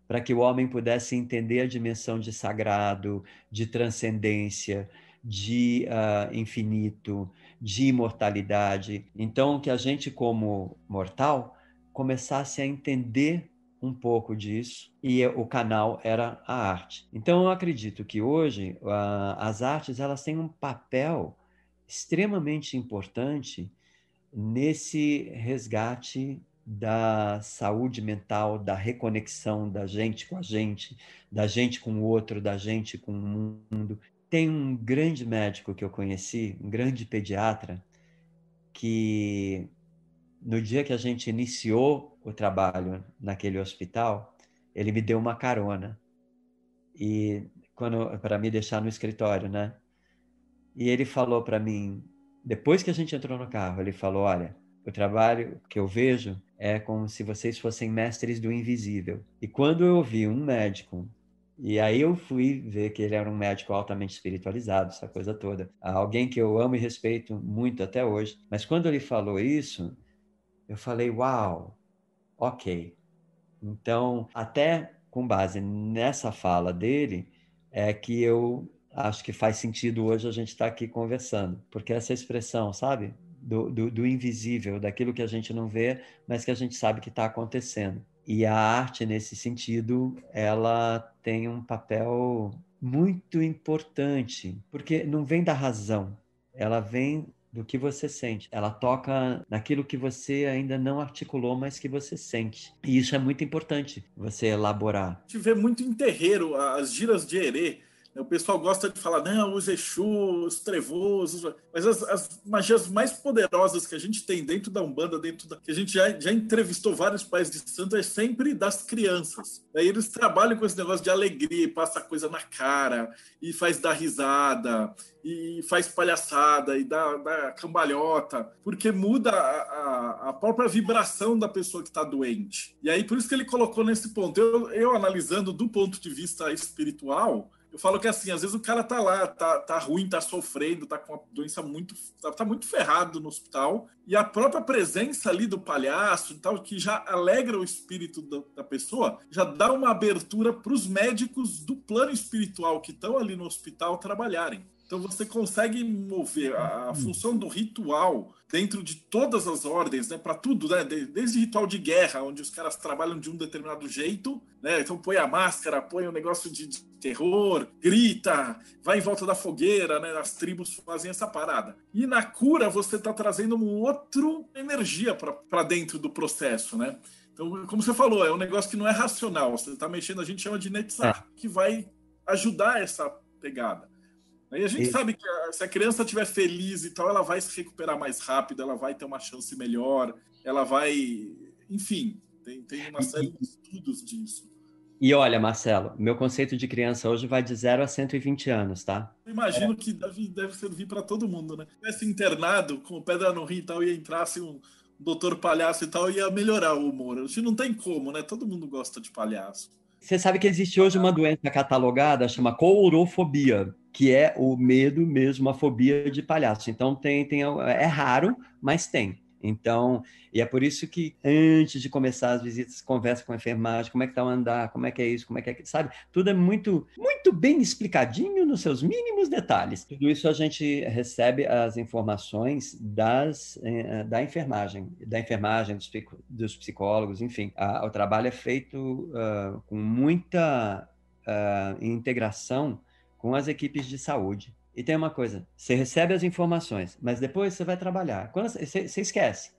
para que o homem pudesse entender a dimensão de sagrado, de transcendência, de infinito, de imortalidade. Então, que a gente, como mortal, começasse a entender um pouco disso, e o canal era a arte. Então, eu acredito que hoje as artes elas têm um papel extremamente importante nesse resgate da saúde mental, da reconexão da gente com a gente, da gente com o outro, da gente com o mundo. Tem um grande médico que eu conheci, um grande pediatra, que no dia que a gente iniciou o trabalho naquele hospital, ele me deu uma carona e para me deixar no escritório, né? E ele falou para mim, depois que a gente entrou no carro, ele falou, olha, o trabalho que eu vejo é como se vocês fossem mestres do invisível. E quando eu vi um médico, e aí eu fui ver que ele era um médico altamente espiritualizado, essa coisa toda, alguém que eu amo e respeito muito até hoje, mas quando ele falou isso, eu falei, uau, ok. Então, até com base nessa fala dele, é que eu acho que faz sentido hoje a gente estar aqui conversando, porque essa expressão, sabe, do invisível, daquilo que a gente não vê, mas que a gente sabe que está acontecendo. E a arte, nesse sentido, ela tem um papel muito importante, porque não vem da razão, ela vem do que você sente. Ela toca naquilo que você ainda não articulou, mas que você sente. E isso é muito importante, você elaborar. A gente vê muito em terreiro, as giras de herê. O pessoal gosta de falar, não, os Exus, os trevosos, mas as magias mais poderosas que a gente tem dentro da Umbanda, que a gente já entrevistou vários pais de santo, é sempre das crianças. Daí eles trabalham com esse negócio de alegria, passa coisa na cara, e faz dar risada, e faz palhaçada, e dá cambalhota, porque muda a própria vibração da pessoa que está doente. E aí, por isso que ele colocou nesse ponto. Eu analisando do ponto de vista espiritual, eu falo que assim, às vezes o cara tá lá, tá ruim, tá sofrendo, tá com uma doença tá muito ferrado no hospital, e a própria presença ali do palhaço e tal, que já alegra o espírito da pessoa, já dá uma abertura para os médicos do plano espiritual que estão ali no hospital trabalharem. Então você consegue mover a função do ritual dentro de todas as ordens, né, para tudo, né, desde ritual de guerra, onde os caras trabalham de um determinado jeito, né, então põe a máscara, põe o negócio de terror, grita, vai em volta da fogueira, né, as tribos fazem essa parada. E na cura você está trazendo uma outra energia para dentro do processo, né? Então, como você falou, é um negócio que não é racional, você está mexendo, a gente chama de netzar, que vai ajudar essa pegada. Aí a gente sabe que se a criança estiver feliz e tal, ela vai se recuperar mais rápido, ela vai ter uma chance melhor, ela vai... Enfim, tem uma série de estudos disso. E olha, Marcelo, meu conceito de criança hoje vai de 0 a 120 anos, tá? Eu imagino que deve servir para todo mundo, né? Se tivesse internado com pedra no rim e tal, ia entrasse um doutor palhaço e tal, ia melhorar o humor. Acho que não tem como, né? Todo mundo gosta de palhaço. Você sabe que existe hoje uma doença catalogada, chama courofobia, que é o medo mesmo, a fobia de palhaço. Então, é raro, mas tem. Então, e é por isso que antes de começar as visitas, conversa com a enfermagem, como é que tá o andar, como é que é isso, como é que é, sabe? Tudo é muito, muito bem explicadinho nos seus mínimos detalhes. Tudo isso a gente recebe as informações da enfermagem, dos psicólogos, enfim. O trabalho é feito com muita integração com as equipes de saúde. E tem uma coisa, você recebe as informações, mas depois você vai trabalhar. Quando você esquece.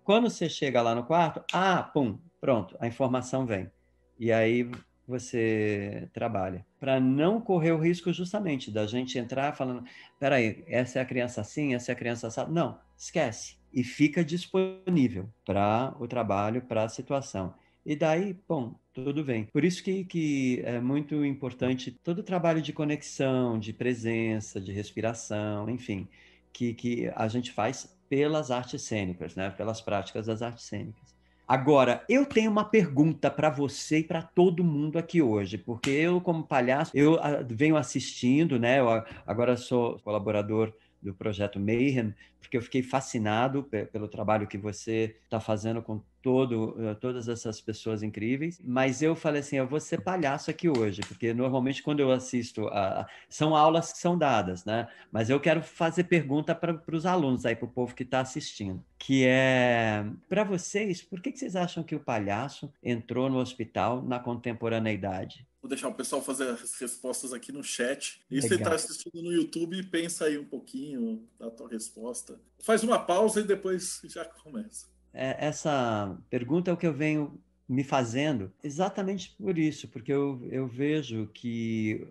Quando você chega lá no quarto, pum, pronto, a informação vem. E aí você trabalha. Para não correr o risco justamente da gente entrar falando, peraí, essa é a criança assim, essa é a criança assim. Não, esquece. E fica disponível para o trabalho, para a situação. E daí, bom, tudo bem. Por isso que é muito importante todo o trabalho de conexão, de presença, de respiração, enfim, que a gente faz pelas artes cênicas, né? Pelas práticas das artes cênicas. Agora, eu tenho uma pergunta para você e para todo mundo aqui hoje, porque eu, como palhaço, eu venho assistindo, né? Eu agora sou colaborador do Projeto Mayhem, porque eu fiquei fascinado pelo trabalho que você está fazendo com todas essas pessoas incríveis, mas eu falei assim, eu vou ser palhaço aqui hoje, porque normalmente quando eu assisto, são aulas que são dadas, né? Mas eu quero fazer pergunta para os alunos aí, para o povo que está assistindo, que é, para vocês, por que vocês acham que o palhaço entrou no hospital na contemporaneidade? Vou deixar o pessoal fazer as respostas aqui no chat. E se você está Legal. assistindo no YouTube, pensa aí um pouquinho da tua resposta. Faz uma pausa e depois já começa. Essa pergunta é o que eu venho me fazendo exatamente por isso, porque eu vejo que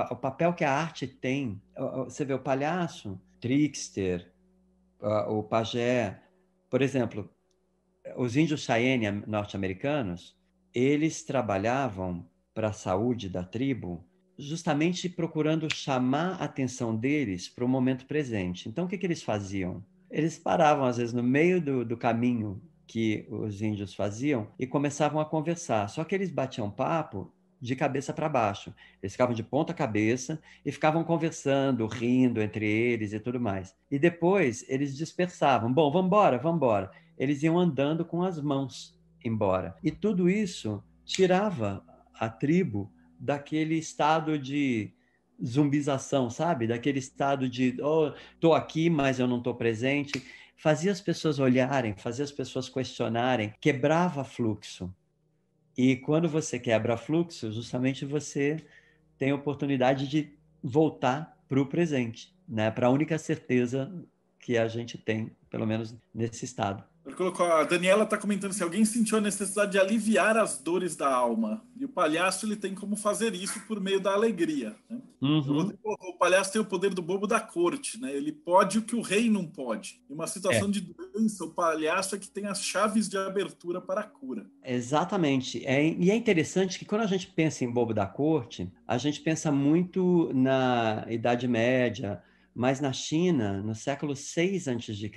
o papel que a arte tem, você vê o palhaço, trickster, o pajé, por exemplo, os índios Cheyenne norte-americanos, eles trabalhavam para a saúde da tribo justamente procurando chamar a atenção deles para o momento presente. Então, o que eles faziam? Eles paravam, às vezes, no meio do caminho que os índios faziam e começavam a conversar. Só que eles batiam papo de cabeça para baixo. Eles ficavam de ponta cabeça e ficavam conversando, rindo entre eles e tudo mais. E depois eles dispersavam. Bom, vamos embora, vamos embora. Eles iam andando com as mãos embora. E tudo isso tirava a tribo daquele estado de zumbização, sabe? Daquele estado de, tô aqui, mas eu não tô presente. Fazia as pessoas olharem, fazia as pessoas questionarem, quebrava fluxo. E quando você quebra fluxo, justamente você tem a oportunidade de voltar para o presente, né? Para a única certeza que a gente tem, pelo menos nesse estado. Ele colocou, a Daniela está comentando se alguém sentiu a necessidade de aliviar as dores da alma. E o palhaço ele tem como fazer isso por meio da alegria. Né? Uhum. O palhaço tem o poder do bobo da corte. Né? Ele pode o que o rei não pode. Em uma situação de doença, o palhaço é que tem as chaves de abertura para a cura. Exatamente. E é interessante que quando a gente pensa em bobo da corte, a gente pensa muito na Idade Média, mas na China, no século 6 a.C.,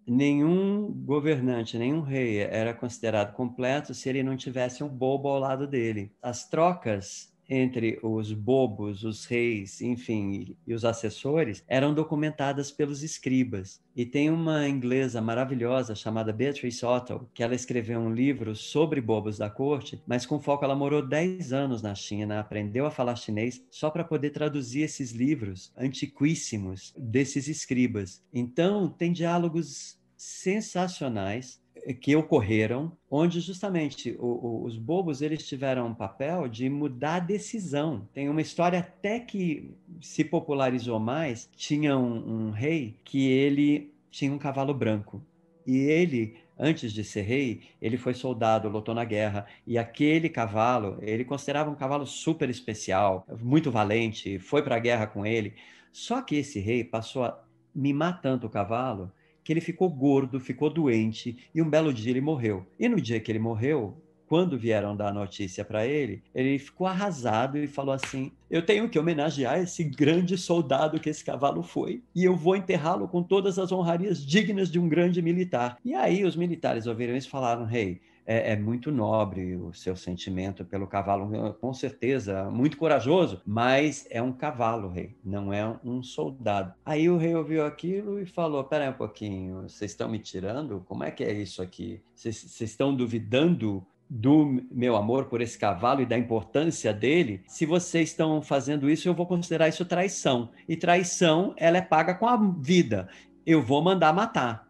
nenhum governante, nenhum rei era considerado completo se ele não tivesse um bobo ao lado dele. As trocas entre os bobos, os reis, enfim, e os assessores, eram documentadas pelos escribas. E tem uma inglesa maravilhosa chamada Beatrice Otto, que ela escreveu um livro sobre bobos da corte, mas com foco ela morou 10 anos na China, aprendeu a falar chinês só para poder traduzir esses livros antiquíssimos desses escribas. Então, tem diálogos sensacionais que ocorreram, onde justamente os bobos eles tiveram um papel de mudar a decisão. Tem uma história até que se popularizou mais, tinha um rei que ele tinha um cavalo branco. E ele, antes de ser rei, ele foi soldado, lutou na guerra, e aquele cavalo, ele considerava um cavalo super especial, muito valente, foi para a guerra com ele. Só que esse rei passou a mimar tanto o cavalo que ele ficou gordo, ficou doente, e um belo dia ele morreu. E no dia que ele morreu, quando vieram dar a notícia para ele, ele ficou arrasado e falou assim: eu tenho que homenagear esse grande soldado que esse cavalo foi, e eu vou enterrá-lo com todas as honrarias dignas de um grande militar. E aí os militares ouviram isso e falaram: rei, é muito nobre o seu sentimento pelo cavalo, com certeza, muito corajoso, mas é um cavalo, rei, não é um soldado. Aí o rei ouviu aquilo e falou: pera aí um pouquinho, vocês estão me tirando? Como é que é isso aqui? Vocês estão duvidando do meu amor por esse cavalo e da importância dele? Se vocês estão fazendo isso, eu vou considerar isso traição. E traição, ela é paga com a vida. Eu vou mandar matar.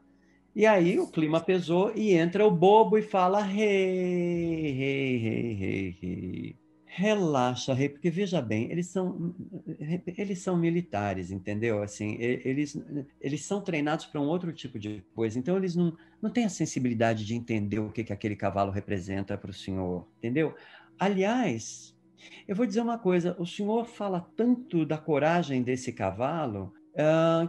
E aí o clima pesou e entra o bobo e fala: rei, rei, rei, rei, rei. Relaxa, Rei, porque veja bem, eles são militares, entendeu? Assim, eles são treinados para um outro tipo de coisa, então eles não têm a sensibilidade de entender o que aquele cavalo representa para o senhor, entendeu? Aliás, eu vou dizer uma coisa, o senhor fala tanto da coragem desse cavalo,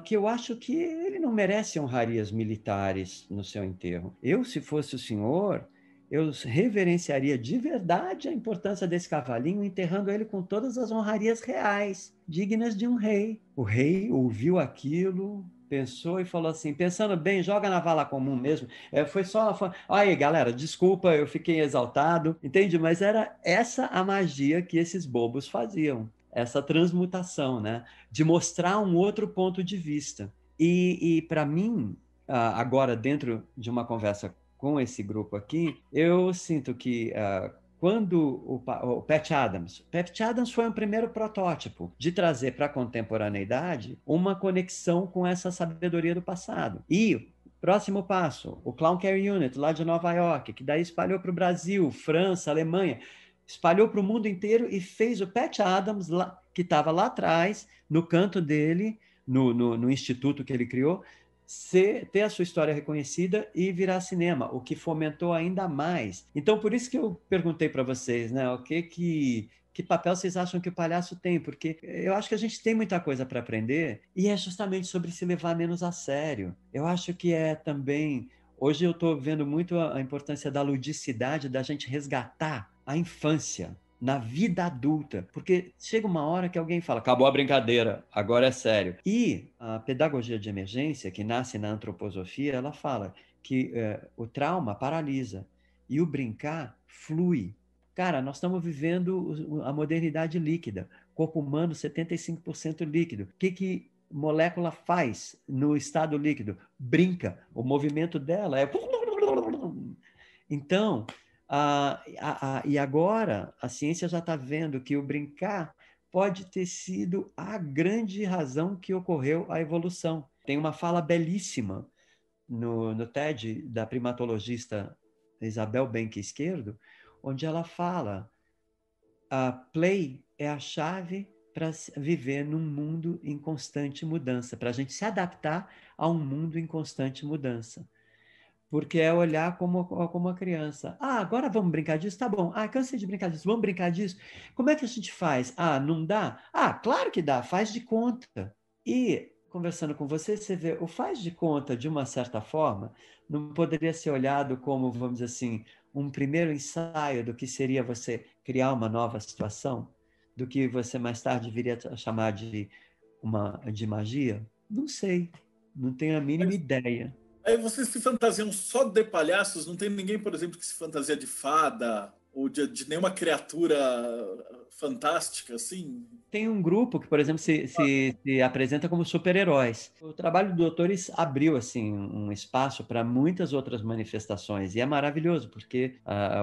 que eu acho que ele não merece honrarias militares no seu enterro. Eu, se fosse o senhor, eu reverenciaria de verdade a importância desse cavalinho, enterrando ele com todas as honrarias reais, dignas de um rei. O rei ouviu aquilo, pensou e falou assim, pensando bem, joga na vala comum mesmo. Aí, galera, desculpa, eu fiquei exaltado, entende? Mas era essa a magia que esses bobos faziam, essa transmutação, né? De mostrar um outro ponto de vista. E para mim, agora dentro de uma conversa com esse grupo aqui, eu sinto que quando o Patch Adams foi um primeiro protótipo de trazer para a contemporaneidade uma conexão com essa sabedoria do passado. E próximo passo, o Clown Care Unit, lá de Nova York, que daí espalhou para o Brasil, França, Alemanha, espalhou para o mundo inteiro e fez o Patch Adams, que estava lá atrás, no canto dele, no instituto que ele criou, ter a sua história reconhecida e virar cinema, o que fomentou ainda mais. Então, por isso que eu perguntei para vocês, né, que papel vocês acham que o palhaço tem? Porque eu acho que a gente tem muita coisa para aprender e é justamente sobre se levar menos a sério. Eu acho que é também... Hoje eu estou vendo muito a importância da ludicidade, da gente resgatar a infância na vida adulta, porque chega uma hora que alguém fala, acabou a brincadeira, agora é sério. E a pedagogia de emergência, que nasce na antroposofia, ela fala que o trauma paralisa e o brincar flui. Cara, nós estamos vivendo a modernidade líquida, corpo humano 75% líquido. O que molécula faz no estado líquido? Brinca. O movimento dela é... Então, e agora a ciência já está vendo que o brincar pode ter sido a grande razão que ocorreu a evolução. Tem uma fala belíssima no TED da primatologista Isabel Benque Esquerdo, onde ela fala: a play é a chave para viver num mundo em constante mudança, para a gente se adaptar a um mundo em constante mudança. Porque é olhar como uma criança. Agora vamos brincar disso? Tá bom. Cansei de brincar disso. Vamos brincar disso? Como é que a gente faz? Não dá? Claro que dá. Faz de conta. E, conversando com você, você vê, o faz de conta, de uma certa forma, não poderia ser olhado como, vamos dizer assim, um primeiro ensaio do que seria você criar uma nova situação, do que você mais tarde viria a chamar de magia? Não sei. Não tenho a mínima ideia. Aí vocês se fantasiam só de palhaços? Não tem ninguém, por exemplo, que se fantasia de fada ou de nenhuma criatura fantástica, assim? Tem um grupo que, por exemplo, se apresenta como super-heróis. O trabalho do Doutores abriu assim um espaço para muitas outras manifestações e é maravilhoso porque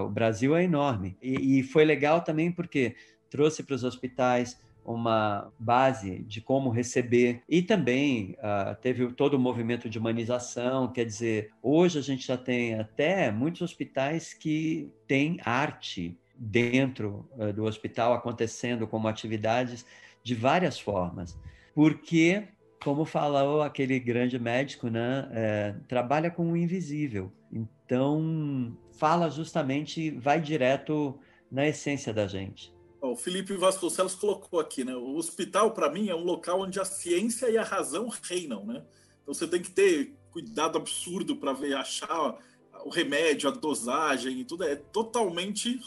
o Brasil é enorme e foi legal também porque trouxe para os hospitais uma base de como receber e também teve todo o movimento de humanização, quer dizer, hoje a gente já tem até muitos hospitais que têm arte dentro do hospital acontecendo como atividades de várias formas, porque, como falou aquele grande médico, né, trabalha com o invisível, então fala justamente, vai direto na essência da gente. O Felipe Vasconcelos colocou aqui, né? O hospital, para mim, é um local onde a ciência e a razão reinam, né? Então você tem que ter cuidado absurdo para achar o remédio, a dosagem e tudo. É totalmente,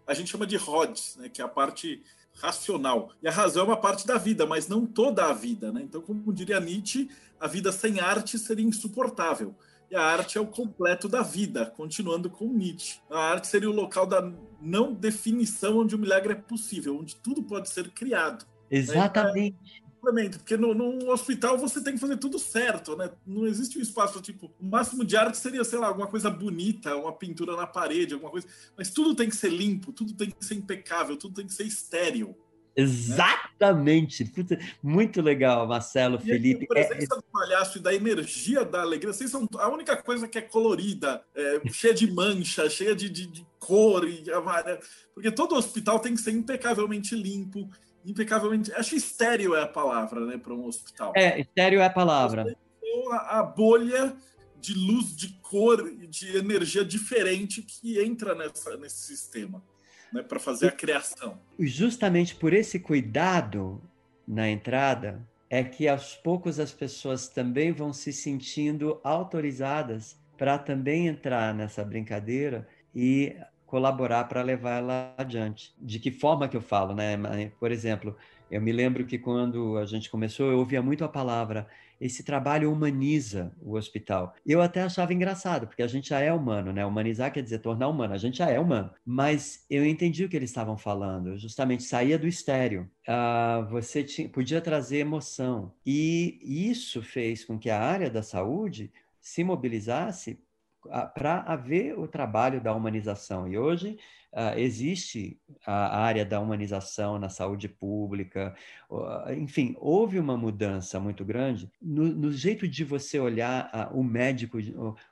a gente chama de RODS, né? Que é a parte racional. E a razão é uma parte da vida, mas não toda a vida, né? Então, como diria Nietzsche, a vida sem arte seria insuportável. E a arte é o completo da vida, continuando com Nietzsche. A arte seria o local da não definição onde o milagre é possível, onde tudo pode ser criado. Exatamente. Porque no hospital você tem que fazer tudo certo, né? Não existe um espaço, tipo, o máximo de arte seria, sei lá, alguma coisa bonita, uma pintura na parede, alguma coisa, mas tudo tem que ser limpo, tudo tem que ser impecável, tudo tem que ser estéril. né? Exatamente. Puta, muito legal, Marcelo, E a Felipe. presença do palhaço e da energia da alegria, vocês são a única coisa que é colorida, cheia de mancha, cheia de cor e porque todo hospital tem que ser impecavelmente limpo, impecavelmente. Acho que estéril é a palavra, né, para um hospital. Estéreo é a palavra. A bolha de luz, de cor e de energia diferente que entra nesse sistema, né, para fazer a criação. Justamente por esse cuidado na entrada, é que aos poucos as pessoas também vão se sentindo autorizadas para também entrar nessa brincadeira e colaborar para levar ela adiante. De que forma que eu falo, né? Por exemplo, eu me lembro que quando a gente começou, eu ouvia muito a palavra: esse trabalho humaniza o hospital. Eu até achava engraçado, porque a gente já é humano, né? Humanizar quer dizer tornar humano, a gente já é humano. Mas eu entendi o que eles estavam falando, justamente saía do estéreo. Você podia trazer emoção. E isso fez com que a área da saúde se mobilizasse para haver o trabalho da humanização. E hoje existe a área da humanização na saúde pública. Enfim, houve uma mudança muito grande no jeito de você olhar o médico,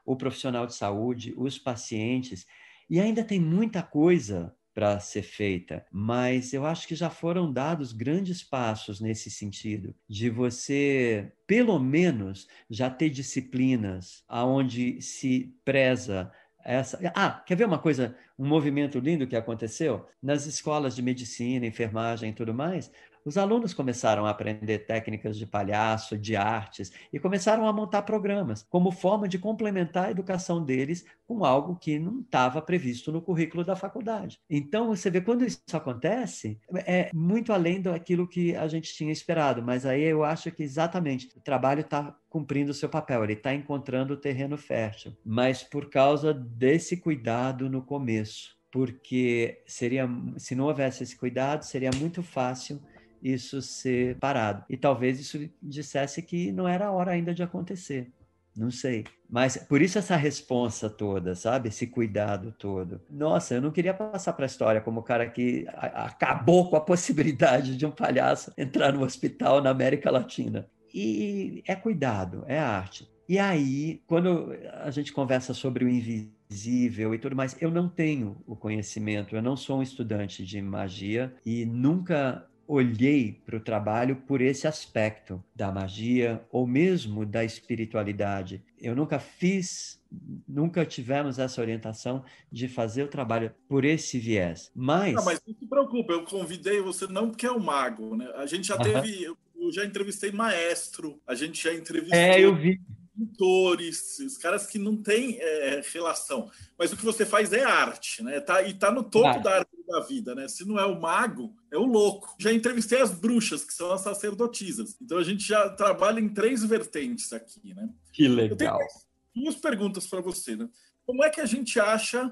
o profissional de saúde, os pacientes. E ainda tem muita coisa para ser feita, mas eu acho que já foram dados grandes passos nesse sentido, de você, pelo menos, já ter disciplinas aonde se preza essa... quer ver uma coisa, um movimento lindo que aconteceu? Nas escolas de medicina, enfermagem e tudo mais, os alunos começaram a aprender técnicas de palhaço, de artes, e começaram a montar programas como forma de complementar a educação deles com algo que não estava previsto no currículo da faculdade. Então, você vê, quando isso acontece, é muito além daquilo que a gente tinha esperado, mas aí eu acho que exatamente o trabalho está cumprindo o seu papel, ele está encontrando o terreno fértil, mas por causa desse cuidado no começo, porque se não houvesse esse cuidado, seria muito fácil isso ser parado. E talvez isso dissesse que não era a hora ainda de acontecer. Não sei. Mas por isso essa responsa toda, sabe? Esse cuidado todo. Nossa, eu não queria passar para a história como o cara que acabou com a possibilidade de um palhaço entrar no hospital na América Latina. E é cuidado, é arte. E aí, quando a gente conversa sobre o invisível e tudo mais, eu não tenho o conhecimento, eu não sou um estudante de magia e nunca olhei para o trabalho por esse aspecto da magia ou mesmo da espiritualidade. Eu nunca tivemos essa orientação de fazer o trabalho por esse viés. Mas não se preocupe, eu convidei você não porque é o mago, né? A gente já teve, eu já entrevistei maestro, a gente já entrevistou eu vi. pintores, os caras que não têm relação. Mas o que você faz é arte, né? E tá no topo da árvore da vida, né? Se não é o mago, é o louco. Já entrevistei as bruxas, que são as sacerdotisas. Então a gente já trabalha em 3 vertentes aqui, né? Que legal. Eu tenho 2 perguntas para você, né? Como é que a gente acha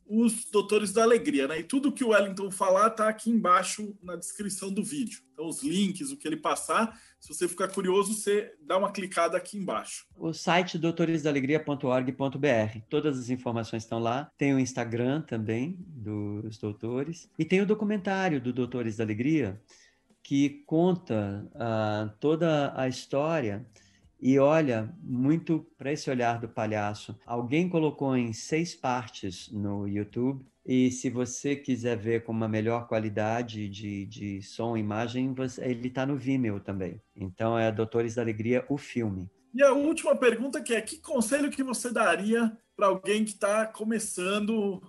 os Doutores da Alegria, né? E tudo que o Wellington falar tá aqui embaixo na descrição do vídeo. Então, os links, o que ele passar, se você ficar curioso, você dá uma clicada aqui embaixo. O site doutoresdaalegria.org.br. Todas as informações estão lá. Tem o Instagram também dos doutores. E tem o documentário do Doutores da Alegria, que conta toda a história e olha muito para esse olhar do palhaço. Alguém colocou em 6 partes no YouTube, e se você quiser ver com uma melhor qualidade de som e imagem, ele está no Vimeo também. Então é Doutores da Alegria, o filme. E a última pergunta que conselho que você daria para alguém que está começando?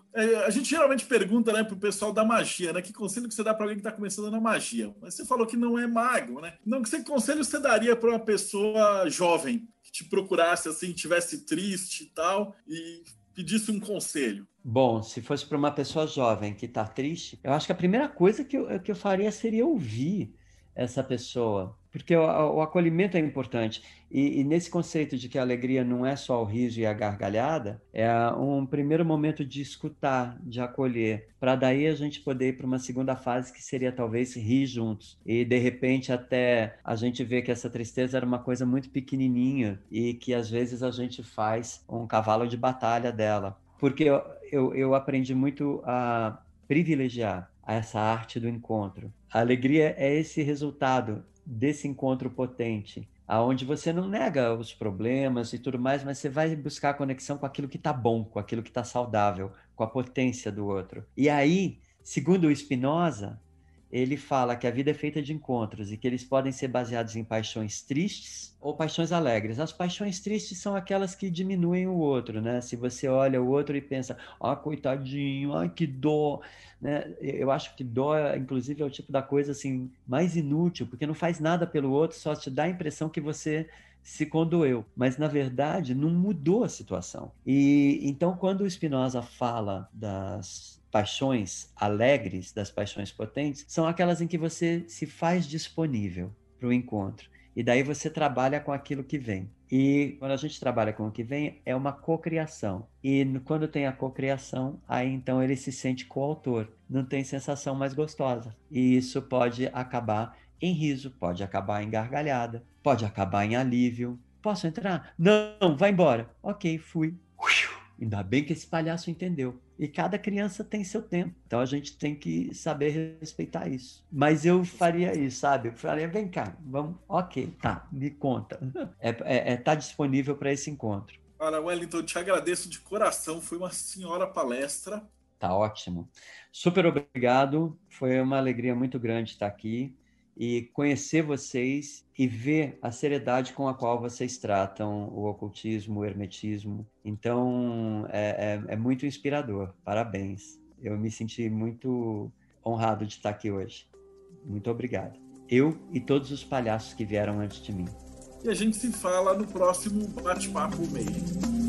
A gente geralmente pergunta, né, para o pessoal da magia, né? Que conselho que você dá para alguém que está começando na magia? Mas você falou que não é mago, né? Então, que conselho você daria para uma pessoa jovem que te procurasse, assim, tivesse triste e tal, e pedisse um conselho? Bom, se fosse para uma pessoa jovem que está triste, eu acho que a primeira coisa que eu faria seria ouvir essa pessoa, porque o acolhimento é importante. E nesse conceito de que a alegria não é só o riso e a gargalhada, é um primeiro momento de escutar, de acolher, para daí a gente poder ir para uma segunda fase, que seria talvez rir juntos. E de repente até a gente vê que essa tristeza era uma coisa muito pequenininha e que às vezes a gente faz um cavalo de batalha dela. Porque eu aprendi muito a privilegiar a essa arte do encontro. A alegria é esse resultado desse encontro potente, aonde você não nega os problemas e tudo mais, mas você vai buscar a conexão com aquilo que está bom, com aquilo que está saudável, com a potência do outro. E aí, segundo o Spinoza, ele fala que a vida é feita de encontros e que eles podem ser baseados em paixões tristes ou paixões alegres. As paixões tristes são aquelas que diminuem o outro, né? Se você olha o outro e pensa, coitadinho, que dó, né? Eu acho que dó, inclusive, é o tipo da coisa assim mais inútil, porque não faz nada pelo outro, só te dá a impressão que você se condoeu, mas na verdade não mudou a situação. E então, quando o Spinoza fala das paixões alegres, das paixões potentes, são aquelas em que você se faz disponível para o encontro. E daí você trabalha com aquilo que vem. E quando a gente trabalha com o que vem, é uma cocriação. E quando tem a cocriação, aí então ele se sente coautor. Não tem sensação mais gostosa. E isso pode acabar em riso, pode acabar em gargalhada, pode acabar em alívio. Posso entrar? Não, vai embora. Ok, fui. Ainda bem que esse palhaço entendeu. E cada criança tem seu tempo. Então a gente tem que saber respeitar isso. Mas eu faria isso, sabe? Eu faria, vem cá, vamos. Ok, tá, me conta. Tá disponível para esse encontro. Cara, Wellington, eu te agradeço de coração. Foi uma senhora palestra. Tá ótimo. Super obrigado. Foi uma alegria muito grande estar aqui e conhecer vocês e ver a seriedade com a qual vocês tratam o ocultismo, o hermetismo. Então, é muito inspirador. Parabéns. Eu me senti muito honrado de estar aqui hoje. Muito obrigado. Eu e todos os palhaços que vieram antes de mim. E a gente se fala no próximo Bate-Papo Meio.